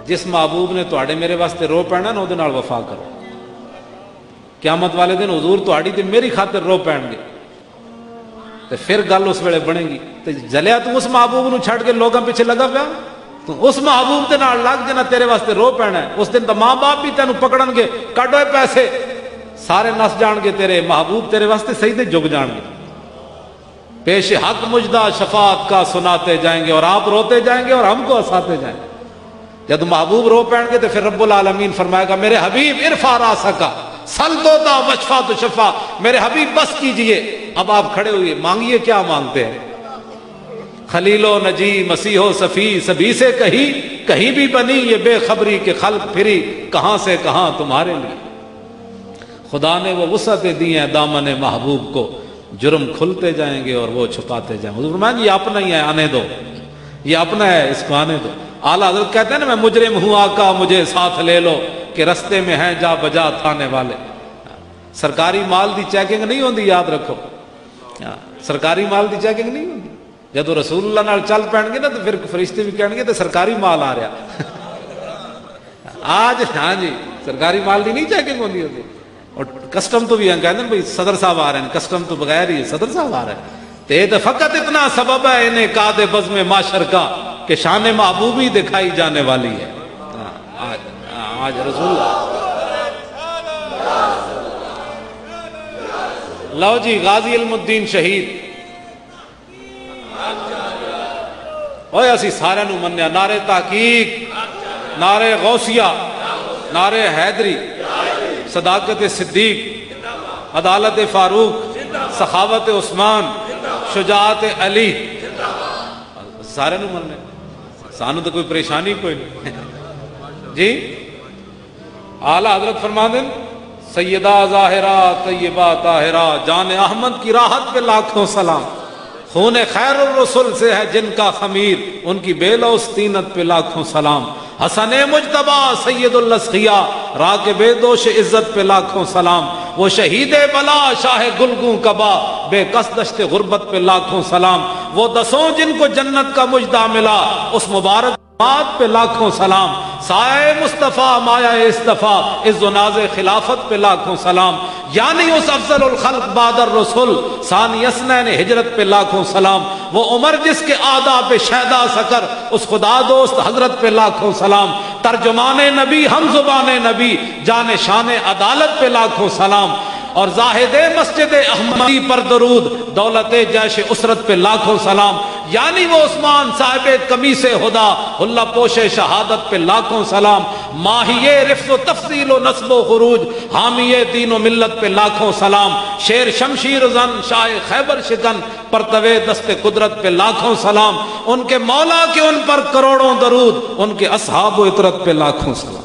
Speaker 1: جس محبوب نے تواڈے میرے واسطے رو پینا نا وہ وفا کرو. قیامت والے دن حضور تواڈی تے میری خاطر رو پین گے تے پھر گل اس ویلے بنے گی. تے جلیا تو اس محبوب نو چھڑ کے لوگاں پیچھے لگا پیا تو اس محبوب دے نال لگ جنا تیرے واسطے رو پینا ہے. اس دن تو ماں باپ بھی تینوں پکڑن گے کڈو پیسے سارے نس جان گے تیرے محبوب تیرے واسطے سجدے جھک جان گے. پیش حق مجدہ شفاعت کا سناتے جائیں گے اور آپ روتے جائیں گے اور ہم کو ہنساتے جائیں گے. جب محبوب رو پین گے تو پھر رب العالمین فرمائے گا میرے حبیب ارفع راسک سل دوتا وشفا تو شفا. میرے حبیب بس کیجئے. اب آپ کھڑے ہوئے مانگیے کیا مانگتے ہیں. خلیل و نجی مسیح و صفی سبھی سے کہیں بھی بنی یہ بے خبری کے خلق پھری کہاں سے کہاں تمہارے لیے. خدا نے وہ وسعتیں دی ہیں دامن محبوب کو جرم کھلتے جائیں گے اور وہ چھپاتے جائیں گے. حضور فرمائیں یہ اپنا ہی ہے آنے دو, یہ اپنا ہے اس کو آنے دو. اعلیٰ حضرت کہتے ہیں نا میں مجرم ہوں آقا مجھے ساتھ لے لو کہ رستے میں ہیں جا بجا تھانے والے. سرکاری مال دی چیکنگ نہیں ہوندی یاد رکھو, سرکاری مال دی چیکنگ نہیں ہوندی. جدو رسول اللہ نال چل پین گے نا تو پھر فرشتے بھی کہن گے تو سرکاری مال آ رہا آج. ہاں جی سرکاری مال دی نہیں چیکنگ ہوندی ہوتی. اور کسٹم تو بھی کہتے ہیں بھائی صدر صاحب آ رہے ہیں, کسٹم تو بغیر ہی صدر صاحب آ رہے ہیں. تو فقط اتنا سبب ہے انہیں قاد بزم معاشر کا کہ شان محبوبی دکھائی جانے والی ہے. آج رسول لو جی غازی علم الدین شہید اوے اسی سارے نو منیا نعرے تحقیق, نعرے غوثیہ, نعرے حیدری, صداقت صدیق, عدالت فاروق, سخاوت عثمان, شجاعت علی, سارے نو مننے. سانو تو کوئی پریشانی کوئی نہیں جی. اعلیٰ حضرت فرما دیں سیدہ ظاہرہ طیبہ طاہرہ جان احمد کی راحت پہ لاکھوں سلام. خون خیر الرسل سے ہے جن کا خمیر ان کی بے لوث طینت پہ لاکھوں سلام. حسن مجتبی سید الاسقیاء راکب دوش عزت پہ لاکھوں سلام. وہ شہید بلا شاہ گلگوں کبا بے کس دشت غربت پہ لاکھوں سلام. وہ دسوں جن کو جنت کا مجدہ ملا اس مبارک بات پہ لاکھوں سلام. سائے مصطفیٰ مایا اصطفیٰ عز و ناز خلافت پہ لاکھوں سلام. یعنی اس افضل الخلق بعد الرسول ثانی اسنین ہجرت پہ لاکھوں سلام. وہ عمر جس کے آداب پہ شیدا سکر اس خدا دوست حضرت پہ لاکھوں سلام. ترجمان نبی ہم زبان نبی جان شان عدالت پہ لاکھوں سلام. اور زاہد مسجد احمدی پر درود دولت جیش اسرت پہ لاکھوں سلام. یعنی وہ عثمان صاحب قمیص خدا اللہ پوش شہادت پہ لاکھوں سلام. ماہی رفع و تفضیل و نسب و خروج حامی دین و ملت پہ لاکھوں سلام. شیر شمشیر زن شاہ خیبر شکن پرتوے دست قدرت پہ لاکھوں سلام. ان کے مولا کے ان پر کروڑوں درود ان کے اصحاب و اطرت پہ لاکھوں سلام.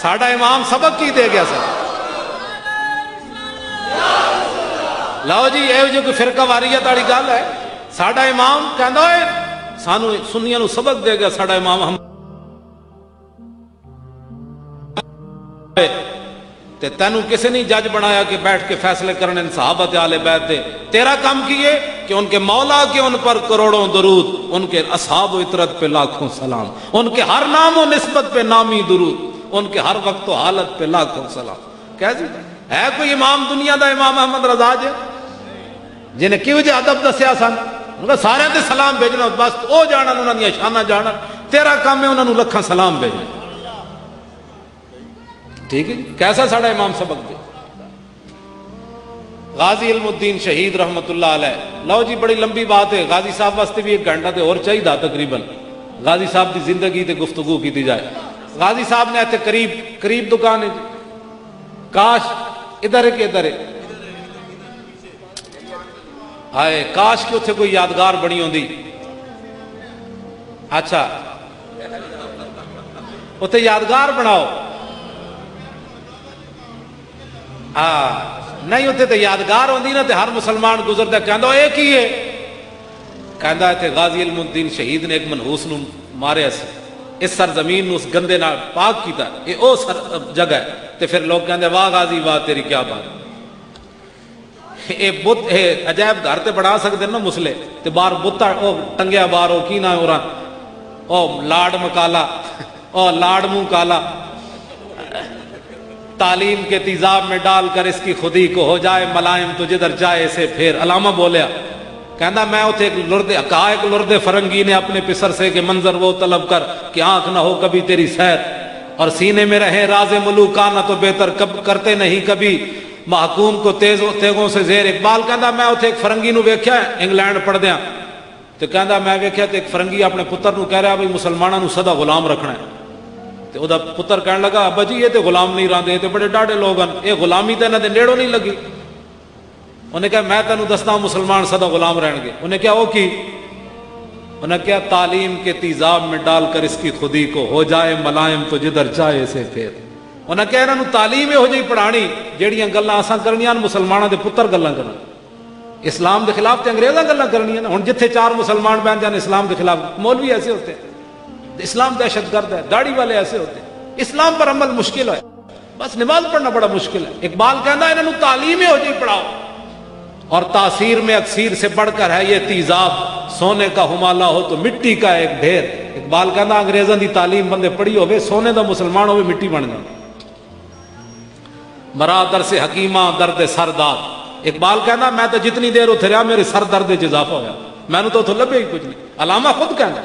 Speaker 1: ساڈا امام سبق کی دے گیا سر. لو جی یہ جو کوئی فرقہ واریت والی گل ہے. ساڈا امام کہندا ہے سانو سنیاں نو سبق دے گیا. ساڈا امام ہم تے تینوں کسی نہیں جج بنایا کہ بیٹھ کے فیصلے کرنے صحابت اہل بیت دے. تیرا کام کیے کہ ان کے مولا کے ان پر کروڑوں درود ان کے اصحاب و اطرت پہ لاکھوں سلام. ان کے ہر نام و نسبت پہ نامی درود ان کے ہر وقت و حالت پہ لاکھوں سلام. کیسی ہے کوئی امام دنیا دا امام احمد رضا جے جنہیں کیوں جے ادب دسیا سن سارے تے سلام بھیجنا بس او جانن انہاں دی شاناں جانن. تیرا کام ہے انہاں نو لکھاں سلام بھیجنا. ٹھیک ہے کیسا ساڈا امام سبق دے. غازی علم الدین شہید رحمت اللہ علیہ. لو جی بڑی لمبی بات ہے. غازی صاحب واسطے بھی ایک گھنٹہ تے اور چاہیے تقریباً. غازی صاحب دی زندگی تے گفتگو کی جائے. غازی صاحب نے ایتھے قریب دکان ہے جی. کاش ادھر ہے کہ ادھر ہے ہائے کاش کہ اتنے کوئی یادگار بنی ہوندی. اچھا اتنے یادگار بناؤ. نہیں اتنے تو یادگار ہوندی نا تو ہر مسلمان گزرتا کہندا ایک ہی ہے. کہندا اتنے غازی علم الدین شہید نے ایک منحوس نو ماریا سی. اس سرزمین اس گندے نال پاک کیتا. یہ او جگہ ہے. تے پھر لوگ کہندے واہ غازی واہ تیری کیا بات. اے بت عجائب گھر تے بنا سکتے نا مسلے تے باہر بت او ٹنگیا باہر او کی نہ ہو رہا او لاڈ مکالا او لاڈ منہ کالا. تعلیم کے تیزاب میں ڈال کر اس کی خودی کو ہو جائے ملائم تو جدھر جائے اسے پھر. علامہ بولیا کہندا میں اتنے ایک لردے فرنگی نے اپنے پسر سے کہ منظر وہ طلب کر کہ آنکھ نہ ہو کبھی تیری سیر اور سینے میں رہے راز ملوکانہ تو بہتر کرتے نہیں کبھی محکوم کو تیغوں سے زیر. اقبال کہندا میں اتنے ایک فرنگی نو ویکھیا انگلینڈ پڑھ دیا تو کہندا میں ویکھیا تے ایک فرنگی اپنے پتر نو کہہ رہا بھائی مسلمانوں نو سدا غلام رکھنا ہے. تے او دا پتر کہن لگا ابا جی یہ تے غلام نہیں راندے تے بڑے ڈاڈے لوگ ہیں یہ غلامی تے انہاں دے نیڑوں نہیں لگی. انہیں کہا میں تینوں دستا ہوں مسلمان سدا غلام رہن گے. انہیں کیا وہ کی انہیں کیا تعلیم کے تیزاب میں ڈال کر اس کی خودی کو ہو جائے ملائم تو جدھر جائے اسے پھر. انہیں کہا انہوں تعلیم ہو جائی پڑھانی جیڑیاں گلاں اساں کرنیاں مسلمانوں دے پتر گلاں کرن. اسلام کے خلاف تو انگریزاں گلاں کرنی ہے نا. ہن جتھے 4 مسلمان بہن جان اسلام کے خلاف, مولوی ایسے ہوتے ہیں, اسلام دہشت گرد ہے, داڑھی والے ایسے ہوتے ہیں, اسلام پر عمل مشکل ہے, بس نماز پڑھنا بڑا مشکل ہے. اقبال کہنا انہوں تعلیم ہی ہو جی پڑھاؤ. اور تاثیر میں اکثیر سے بڑھ کر ہے یہ تیزاب, سونے کا ہمالا ہو تو مٹی کا ایک ڈھیر. اقبال کہنا انگریزاں دی تعلیم بندے پڑھی ہوئے, سونے دا مسلمان ہوئے مٹی بن جائے. مرا در سے حکیماں درد سر داد. اقبال کہنا میں تو جتنی دیر اتھے رہا میرے سر درد چ اضافہ ہوا, میں نے تو لبے ہی کچھ نہیں. علامہ خود کہنا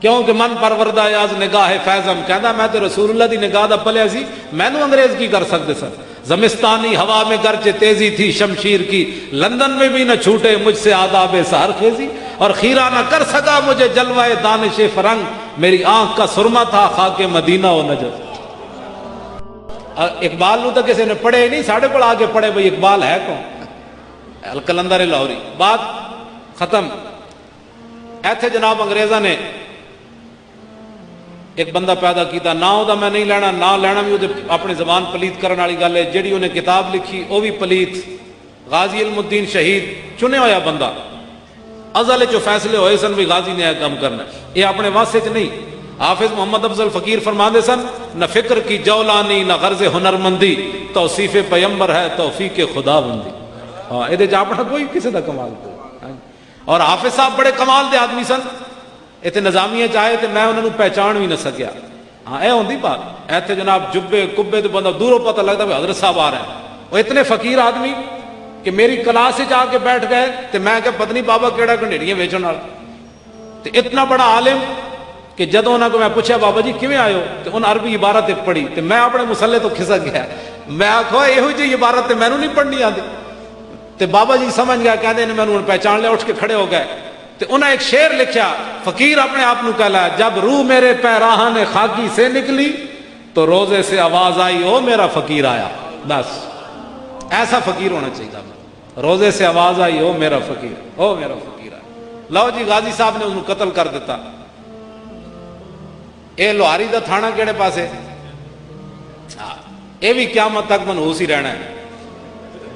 Speaker 1: کیونکہ من پروردہ از نگاہ فیضم, کہنا میں تو رسول اللہ دی نگاہ دا پلیا سی, میں نو انگریز کی کر سکتے سر. زمستانی ہوا میں گرچہ تیزی تھی شمشیر کی, لندن میں بھی نہ چھوٹے مجھ سے آداب سحر خیزی. اور خیرہ نہ کر سکا مجھے جلوہ دانش فرنگ, میری آنکھ کا سرما تھا خاک مدینہ و نجف. اقبال نو تو کسی نے پڑھے نہیں, ساڑھے کو آگے پڑھے بھئی اقبال ہے کون, القلندر لاہوری. بات ختم. ایتھے جناب انگریزاں نے ایک بندہ پیدا کیتا, نہ دا میں نہیں لینا, نہ لینا بھی اپنی زبان پلیت کرنے والی گل ہے. جیڑی انہیں کتاب لکھی وہ بھی پلیت. غازی علم الدین شہید چنے ہویا بندہ, ازل جو فیصلے ہوئے سن بھی غازی نے کام کرنا, یہ اپنے واسطے چ نہیں. حافظ محمد افضل فقیر فرماندے سن, نہ فکر کی جولانی نہ غرض ہنرمندی, توصیف پیمبر ہے توفیق خدا بندی. ہاں یہ اپنا کوئی کسی دا کمال کوئی. اور حافظ صاحب بڑے کمال دے آدمی سن, اتنے نظامیہ چاہے تو میں انہوں نے پہچان بھی نہ سکیا. ہاں اے ہوندی بات, ایتھے جناب جبے کبے تو بندہ دوروں پتہ لگتا ہے حضرت صاحب آ رہے ہیں. وہ اتنے فقیر آدمی کہ میری کلاس سے جا کے بیٹھ گئے تو میں کہ پتہ نہیں بابا کیڑا کنڈیریاں ویچن والا. تو اتنا بڑا عالم کہ جدوں انہوں کو میں پوچھا بابا جی کیویں آئے ہو, تو انہوں عربی عبارت پڑھی تو میں اپنے مسلے تو کھسک گیا. میں آخو یہ جی عبارت تو مینوں نہیں پڑھنی آتی. تو بابا جی سمجھ گیا, کہتے ہیں میں نے پہچان لیا, اٹھ کے کھڑے ہو گئے. تو انہیں ایک شعر لکھا, فقیر اپنے آپ کو کہلا, جب روح میرے پیراہن خاکی سے نکلی تو روزے سے آواز آئی او میرا فقیر آیا. بس ایسا فقیر ہونا چاہیے. روزے سے آواز آئی او میرا فقیر, او میرا فقیر آیا. لو جی غازی صاحب نے انہوں قتل کر دیتا. اے لوہاری دا تھانہ کیڑے پاسے, اے بھی قیامت تک منحوس ہی رہنا ہے.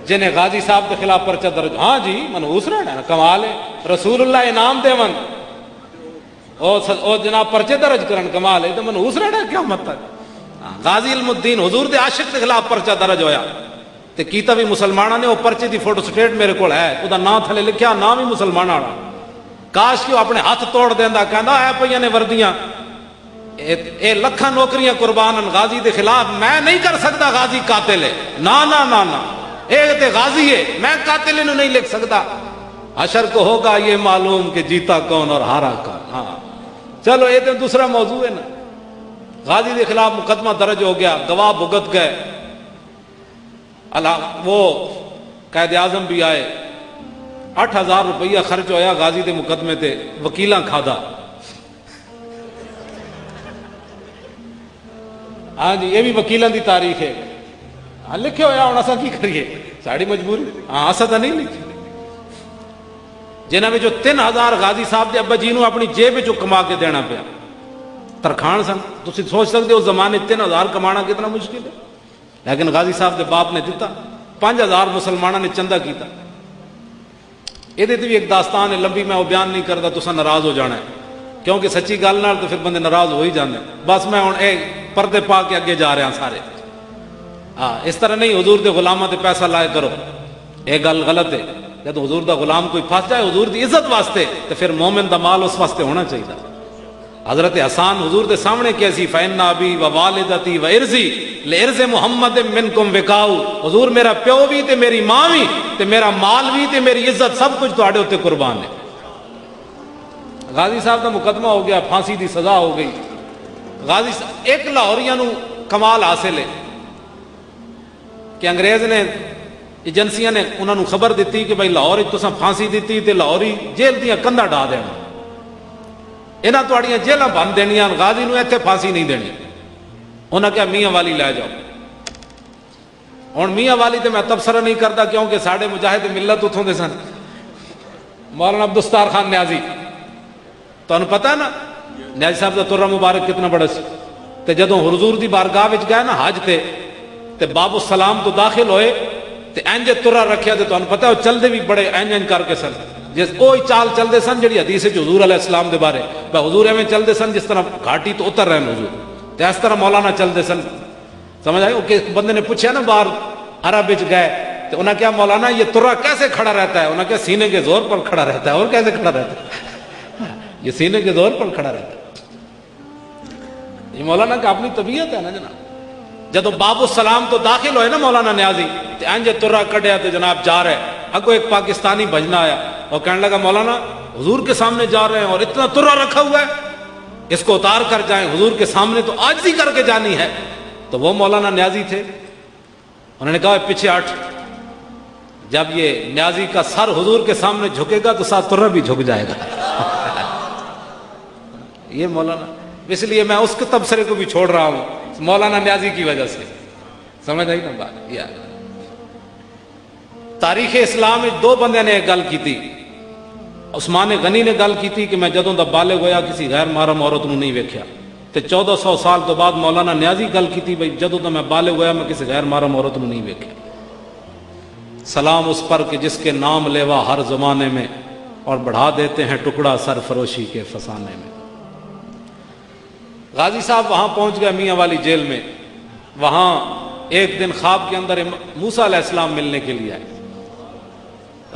Speaker 1: جنہیں غازی صاحب کے خلاف پرچہ درج, ہاں جی منحوس رہنا ہے, کمال ہے. رسول اللہ انعام دے من او جناب پرچے درج کرن, کمال ہے. تو منحوس رہنا ہے قیامت تک. غازی علم الدین حضور دے عاشق کے خلاف پرچہ درج ہویا تے کیتا بھی مسلمانوں نے. وہ پرچے دی فوٹو سٹیٹ میرے کول ہے, وہ نام تھلے لکھیا, نام بھی مسلمان والا. کاش کہ وہ اپنے ہاتھ توڑ دیندا, کہندا اے پئیاں نے وردیاں, اے لکھاں نوکریاں قربان غازی دے خلاف. میں نہیں کر سکتا غازی قاتل ہے, نا نا نا نا, اے تے غازی ہے, میں قاتل انہوں نہیں لکھ سکتا. حشر کو ہوگا یہ معلوم کہ جیتا کون اور ہارا کون. ہاں چلو یہ تو دوسرا موضوع ہے نا. غازی کے خلاف مقدمہ درج ہو گیا, گواہ بھگت گئے, وہ قائد اعظم بھی آئے. 8,000 روپیہ خرچ ہویا غازی دے مقدمے تے, وکیلاں کھادا. ہاں جی یہ بھی وکیلاں دی تاریخ ہے. ہاں لکھے ہویا, ہوں اساں کی کریے, ساڑی مجبوری. ہاں اساں تو نہیں لکھی. جنہاں میں جو 3,000 غازی صاحب دے ابا جی نو اپنی جیب جو کما کے دینا پیا. ترخان سن, تسی سوچ سکتے ہو زمانے 3,000 کمانا کتنا مشکل ہے, لیکن غازی صاحب دے باپ نے دیتا. 5,000 مسلمانوں نے چندہ کیتا. یہ بھی ایک داستان ہے لمبی, میں وہ بیان نہیں کرتا, تسا ناراض ہو جانا ہے, کیونکہ سچی گل نال تو پھر بندے ناراض ہو ہی جانے. بس میں ہوں اے پردے پا کے اگے جا رہا سارے. ہاں اس طرح نہیں حضور دے غلاماں تے پیسہ لائے کرو, یہ گل غلط ہے. جب حضور دا غلام کوئی پھنس جائے حضور دی عزت واسطے, تو پھر مومن دا مال اس واسطے ہونا چاہیے. حضرت حسان حضور دے سامنے کیسی, فَإِنَّ أَبِي وَوَالِدَتِي وَإِرْضِي لِإِرْضِ مُحَمَّدٍ مِّنْكُمْ وِقَاؤُ. حضور میرا پیو بھی تے میری ماں بھی تے میرا مال بھی تے میری عزت سب کچھ تواڈے اوتے قربان ہے. غازی صاحب دا مقدمہ ہو گیا, پھانسی دی سزا ہو گئی. غازی صاحب ایک لاہوریاں نو کمال حاصل ہے کہ انگریز نے ایجنسیاں نے انہوں نے خبر دیتی کہ بھائی لاہور تساں پھانسی دیتی تے لاہوری جیل دیاں کندا ڈا دینا, انہاں تواڈیاں جیلاں بند دینیاں, غازی نو ایتھے پھانسی نہیں دینی. انہاں کہا میاں والی لے جاؤ. ہن میاں والی تے میں تبصرہ نہیں کرتا کیونکہ ساڈے مجاہد ملت اتھوں دے سن. مولانا عبدالستار خان نیازی, تانوں پتہ ہے نا نیازی صاحب دا ترہ مبارک کتنا بڑا سی. تے جدوں حضور دی بارگاہ وچ گئے نا حج تے باب السلام تو داخل ہوئے تے انج ترا رکھیا تے تانوں پتہ ہے چلدے بھی بڑے انج کر کے سن، جس کوئی چال چلدے سن جڑی حدیث وچ حضور علیہ السلام دے بارے بھائی حضور ایویں چلدے سن جس طرح گھاٹی تو اتر رہے ہیں حضور، تے اس طرح مولانا چلدے سن. سمجھ آئے؟ کہ بندے نے پوچھا نا باہر عرب وچ گئے تو انہوں نے کہا مولانا یہ ترا کیسے کھڑا رہتا ہے؟ انہوں نے کہا سینے کے زور پر کھڑا رہتا ہے. اور کیسے کھڑا رہتا ہے؟ یہ سینے کے زور پر کھڑا رہتا ہے. یہ مولانا کا اپنی طبیعت ہے نا جناب. جدو باب السلام تو داخل ہوئے نا مولانا نیازی تے انج ترا کڈیا تے جناب جا رہے. اگو ایک پاکستانی بھجنا آیا اور کہنے لگا مولانا حضور کے سامنے جا رہے ہیں اور اتنا ترا رکھا ہوا ہے، اس کو اتار کر جائیں، حضور کے سامنے تو عاجزی کر کے جانی ہے. تو وہ مولانا نیازی تھے، انہوں نے کہا پیچھے ہٹ. جب یہ نیازی کا سر حضور کے سامنے جھکے گا تو ساتھ ترا بھی جھک جائے گا. یہ مولانا، اس لیے میں اس کے تبصرے کو بھی چھوڑ رہا ہوں مولانا نیازی کی وجہ سے. سمجھ آئی نا بات؟ یہ تاریخ اسلام میں دو بندے نے ایک گل کی تھی. عثمان غنی نے گل کی تھی کہ میں جدوں دا بالغ ہویا کسی غیر محرم عورت نو نہیں ویکھیا. تے 1400 سال تو بعد مولانا نیازی گل کی تھی بھئی جدوں دا میں بالغ ہویا میں کسی غیر محرم عورت نو نہیں ویکھیا. سلام اس پر کہ جس کے نام لیوا ہر زمانے میں اور بڑھا دیتے ہیں ٹکڑا سرفروشی کے فسانے میں. غازی صاحب وہاں پہنچ گئے میاں والی جیل میں. وہاں ایک دن خواب کے اندر موسیٰ علیہ السلام ملنے کے لیے آئے.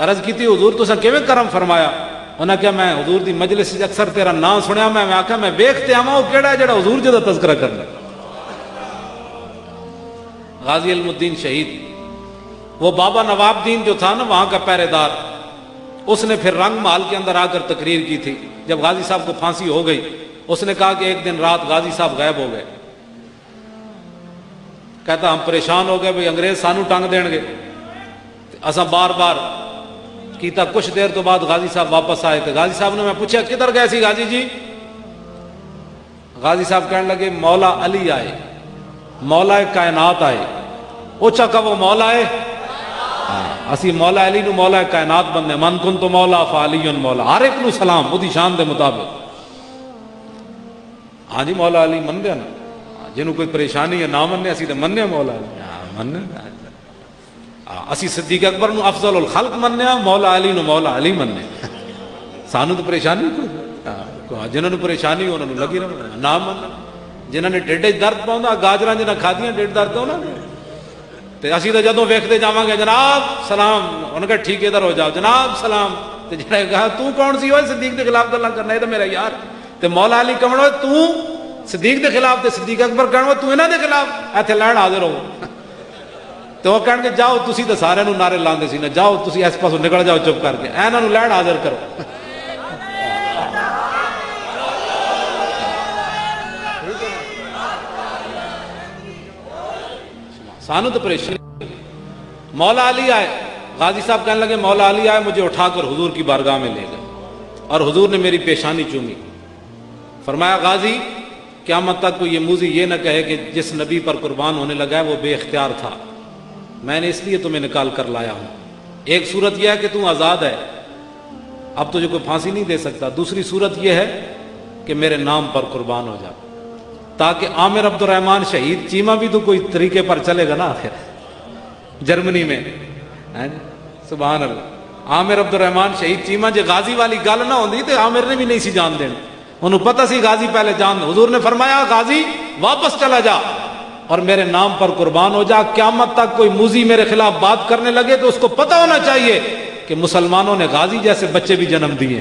Speaker 1: عرض کی تھی حضور تو سن کیویں کرم فرمایا؟ انہاں کہا میں حضور دی مجلس اکثر تیرا نام سنیا، میں آکھا میں ویکھتے آواں او کیڑا ہے جڑا حضور جدا تذکرہ کرنا. غازی علم الدین شہید، وہ بابا نواب دین جو تھا نا وہاں کا پہرے دار، اس نے پھر رنگ محل کے اندر آ کر تقریر کی تھی. جب غازی صاحب کو پھانسی ہو گئی اس نے کہا کہ ایک دن رات غازی صاحب غائب ہو گئے. کہتا ہم پریشان ہو گئے بھئی انگریز سانو ٹنگ دین گے. اساں بار بار کیتا، کچھ دیر تو بعد غازی صاحب واپس آئے تھے. غازی صاحب نے میں پوچھا کدھر گئے سی غازی جی؟ غازی صاحب کہنے لگے مولا علی آئے، مولا کائنات آئے. اوچا کا وہ مولا ہے، اسی مولا علی نو مولا کائنات بندے. من کن تو مولا فعلی مولا، ہر ایک نو سلام وہ دی شان دے مطابق. ہاں جی مولا علی من دیا نا، جنہوں کوئی پریشانی ہے نہ مننے اسی تے مننے مولا علی مننے. اسی صدیق اکبر نو افضل الخلق مننے، مولا علی نو مولا علی مننے. سانو تو پریشانی کوئی، جنہوں نے پریشانی انہوں نے لگی رہنا نہ مننا. جنہوں نے ڈیڈے درد پاؤں گاجراں جنہاں کھادیاں ڈیڈ درد ہونا تے اسی تو جدوں ویکھتے جاواں گے جناب سلام، انہوں نے کہا ٹھیک ادھر ہو جاؤ جناب سلام. تے جنہاں کہا تو کون سی ہوئے صدیق کے خلاف گلاں کرنا؟ ہے تو میرا یار. تے مولا علی کہنا ہوئے تو صدیق دے خلاف، تے صدیق اکبر کہنا ہوئے تو انہاں دے خلاف، ایتھے لین حاضر ہو. تو وہ کہن کہ جاؤ تسی تے سارے نو نعرے لاندے سی نا، جاؤ تسی اس پاسوں نکل جاؤ چپ کر کے، انہاں نو لین حاضر کرو. سانو تو پریشانی. مولا علی آئے، غازی صاحب کہنے لگے مولا علی آئے، مجھے اٹھا کر حضور کی بارگاہ میں لے گئے اور حضور نے میری پیشانی چومی. فرمایا غازی قیامت تک کوئی یہ موذی یہ نہ کہے کہ جس نبی پر قربان ہونے لگا ہے وہ بے اختیار تھا، میں نے اس لیے تمہیں نکال کر لایا ہوں. ایک صورت یہ ہے کہ تم آزاد ہے، اب تجھے کوئی پھانسی نہیں دے سکتا. دوسری صورت یہ ہے کہ میرے نام پر قربان ہو جا، تاکہ عامر عبد الرحمن شہید چیمہ بھی تو کوئی طریقے پر چلے گا نا آخر جرمنی میں. سبحان اللہ، عامر عبد الرحمن شہید چیمہ جے غازی والی گل نہ ہوندی تے عامر نے بھی نہیں سی جان دین. انہوں پتہ سی غازی پہلے جان. حضور نے فرمایا غازی واپس چلا جا اور میرے نام پر قربان ہو جا. قیامت تک کوئی موذی میرے خلاف بات کرنے لگے تو اس کو پتہ ہونا چاہیے کہ مسلمانوں نے غازی جیسے بچے بھی جنم دیے.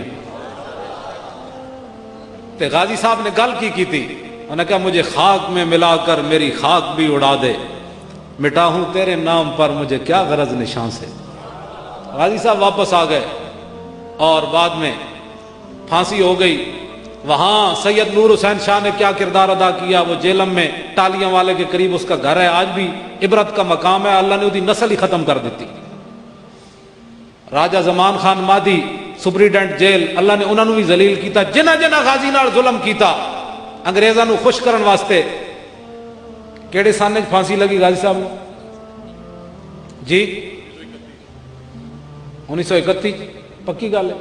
Speaker 1: تے غازی صاحب نے گل کی تھی، انہوں نے کہا مجھے خاک میں ملا کر میری خاک بھی اڑا دے، مٹا ہوں تیرے نام پر مجھے کیا غرض نشان سے. غازی صاحب واپس آ گئے اور بعد میں پھانسی ہو گئی. وہاں سید نور حسین شاہ نے کیا کردار ادا کیا؟ وہ جیلم میں ٹالیاں والے کے قریب اس کا گھر ہے، آج بھی عبرت کا مقام ہے. اللہ نے وہ دی نسل ہی ختم کر دیتی. راجہ زمان خان مادی سپریڈنٹ جیل، اللہ نے انہوں نے بھی ذلیل کیتا. جنہ جنہ غازی نال ظلم کیتا انگریزاں نو خوش کرن واسطے. کیڑے سانے پھانسی لگی غازی صاحب نے جی؟ 1931 پکی گل ہے.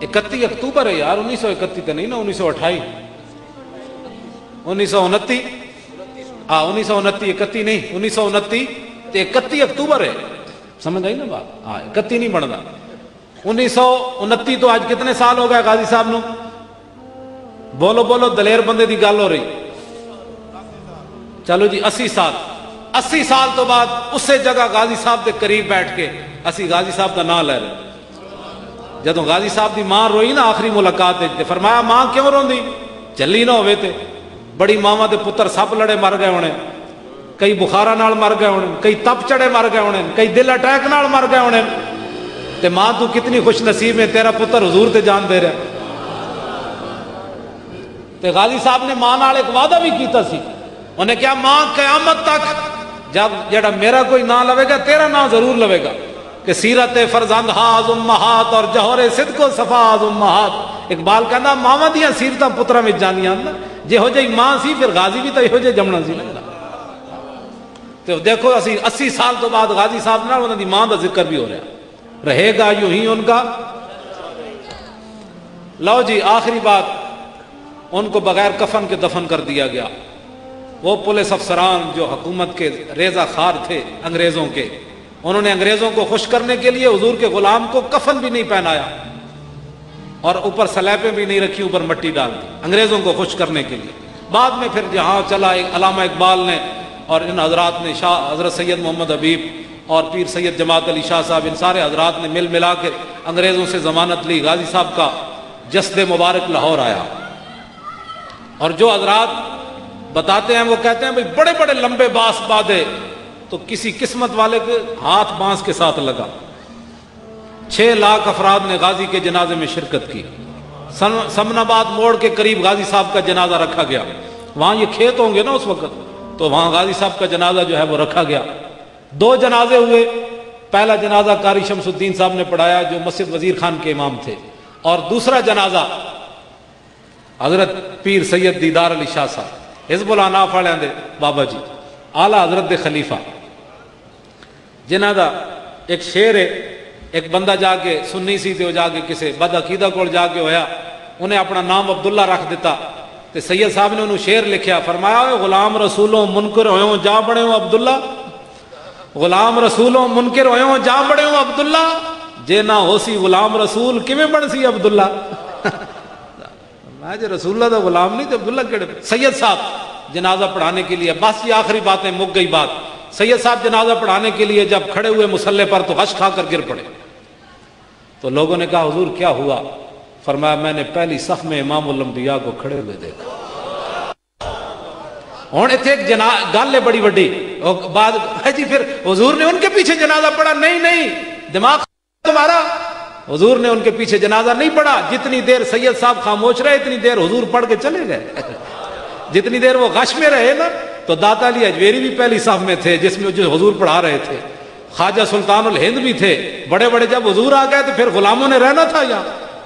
Speaker 1: 31 اکتوبر ہے یار، 1931 تو نہیں نا، 1928 1929 ہاں 1929 31 نہیں 1929 31 اکتوبر ہے، سمجھ آئی نا بات؟ ہاں 31 نہیں بننا، 1929 تو آج کتنے سال ہو گئے غازی صاحب نو؟ بولو بولو، دلیر بندے دی گل ہو رہی، چلو جی 80 سال، 80 سال تو بعد اسی جگہ غازی صاحب دے قریب بیٹھ کے اسی غازی صاحب کا نام لے رہے۔ جدوں غازی صاحب دی ماں روئی نا آخری ملاقات تے فرمایا ماں کیوں روندی؟ چلی نہ ہوئے تے بڑی ماواں دے پتر سب لڑے مر گئے ہونے، کئی بخارا نال مر گئے ہونے، کئی تپ چڑے مر گئے ہونے، کئی دل اٹیک نال مر گئے ہونے، تے ماں تو کتنی خوش نصیب ہے، تیرا پتر حضور تے جان دے رہا۔ تے غازی صاحب نے ماں نال ایک وعدہ بھی کیتا سی، انہیں کیا ماں قیامت تک جب جڑا میرا کوئی نام لوے گا تیرا نام ضرور لوے گا، کہ سیرت فرزند ہاز امہات اور جوہر صدق و صفاز امہات۔ اقبال کہنا ماواں دیاں سیرتاں پتراں وچ جانیاں نا، جے ہو جئی ماں سی پھر غازی بھی تو یہو جے جمنا سی نا۔ تو دیکھو اسی 80 سال تو بعد غازی صاحب نال انہاں دی ماں دا ذکر بھی ہو رہا، رہے گا یوں ہی ان کا۔ لو جی آخری بات، ان کو بغیر کفن کے دفن کر دیا گیا۔ وہ پولیس افسران جو حکومت کے ریزہ خار تھے انگریزوں کے، انہوں نے انگریزوں کو خوش کرنے کے لیے حضور کے غلام کو کفن بھی نہیں پہنایا اور اوپر سلیبیں بھی نہیں رکھی، اوپر مٹی ڈال دی انگریزوں کو خوش کرنے کے لیے۔ بعد میں پھر جہاں چلا علامہ اقبال نے اور ان حضرات نے، شاہ حضرت سید محمد حبیب اور پیر سید جماعت علی شاہ صاحب، ان سارے حضرات نے مل ملا کے انگریزوں سے ضمانت لی، غازی صاحب کا جسد مبارک لاہور آیا۔ اور جو حضرات بتاتے ہیں وہ کہتے ہیں بھئی بڑے بڑے لمبے باس باندھے تو کسی قسمت والے کے ہاتھ بانس کے ساتھ لگا۔ 6 لاکھ افراد نے غازی کے جنازے میں شرکت کی۔ سمن آباد موڑ کے قریب غازی صاحب کا جنازہ رکھا گیا، وہاں یہ کھیت ہوں گے نا اس وقت، تو وہاں غازی صاحب کا جنازہ جو ہے وہ رکھا گیا۔ 2 جنازے ہوئے، پہلا جنازہ قاری شمس الدین صاحب نے پڑھایا جو مسجد وزیر خان کے امام تھے، اور دوسرا جنازہ حضرت پیر سید دیدار علی شاہ صاحب حزب الاناف والے دے بابا جی اعلیٰ حضرت دے خلیفہ، جنہاں دا ایک شعر ہے، ایک بندہ جا کے سنی سی تے وہ جا کے کسے بد عقیدہ کول جا کے ہویا، انہیں اپنا نام عبداللہ رکھ دیتا، تے سید صاحب نے انہوں شعر لکھیا، فرمایا غلام رسولوں منکر ہوئوں جا بڑے ہوں عبداللہ، غلام رسولوں منکر ہوئوں جا بڑے ہوں عبداللہ، جے نہ ہو سی غلام رسول کیویں بن سی عبداللہ۔ میں جو رسول اللہ دا غلام نہیں تو عبداللہ کیڑے۔ سید صاحب جنازہ پڑھانے کے لیے، بس یہ آخری باتیں مک گئی بات، سید صاحب جنازہ پڑھانے کے لیے جب کھڑے ہوئے مصلے پر تو غش کھا کر گر پڑے، تو لوگوں نے کہا حضور کیا ہوا؟ فرمایا میں نے پہلی صف میں امام الانبیاء کو کھڑے ہوئے دیکھا۔ ہوں اتنے ایک گل ہے بڑی وڈی، بعد ہے جی پھر حضور نے ان کے پیچھے جنازہ پڑھا، نہیں دماغ تمہارا، حضور نے ان کے پیچھے جنازہ نہیں پڑھا، جتنی دیر سید صاحب خاموش رہے اتنی دیر حضور پڑھ کے چلے گئے، جتنی دیر وہ غش میں رہے نا، تو داتا علی اجویری بھی پہلی صف میں تھے جس میں جو حضور پڑھا رہے تھے، خواجہ سلطان الہند بھی تھے، بڑے بڑے جب حضور آ گئے تو پھر غلاموں نے رہنا تھا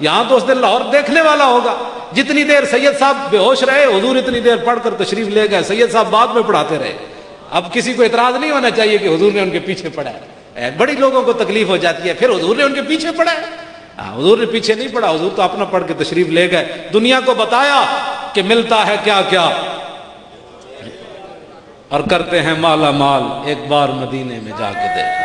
Speaker 1: یہاں تو اس دن لاہور دیکھنے والا ہوگا، جتنی دیر سید صاحب بے ہوش رہے حضور اتنی دیر پڑھ کر تشریف لے گئے، سید صاحب بعد میں پڑھاتے رہے۔ اب کسی کو اعتراض نہیں ہونا چاہیے کہ حضور نے ان کے پیچھے پڑھا ہے، بڑی لوگوں کو تکلیف ہو جاتی ہے، پھر حضور نے ان کے پیچھے پڑھا ہے؟ حضور نے پیچھے نہیں پڑھا، حضور تو اپنا پڑھ کے تشریف لے گئے، دنیا کو بتایا کہ ملتا ہے کیا کیا اور کرتے ہیں مالا مال، ایک بار مدینے میں جا کے دیکھ۔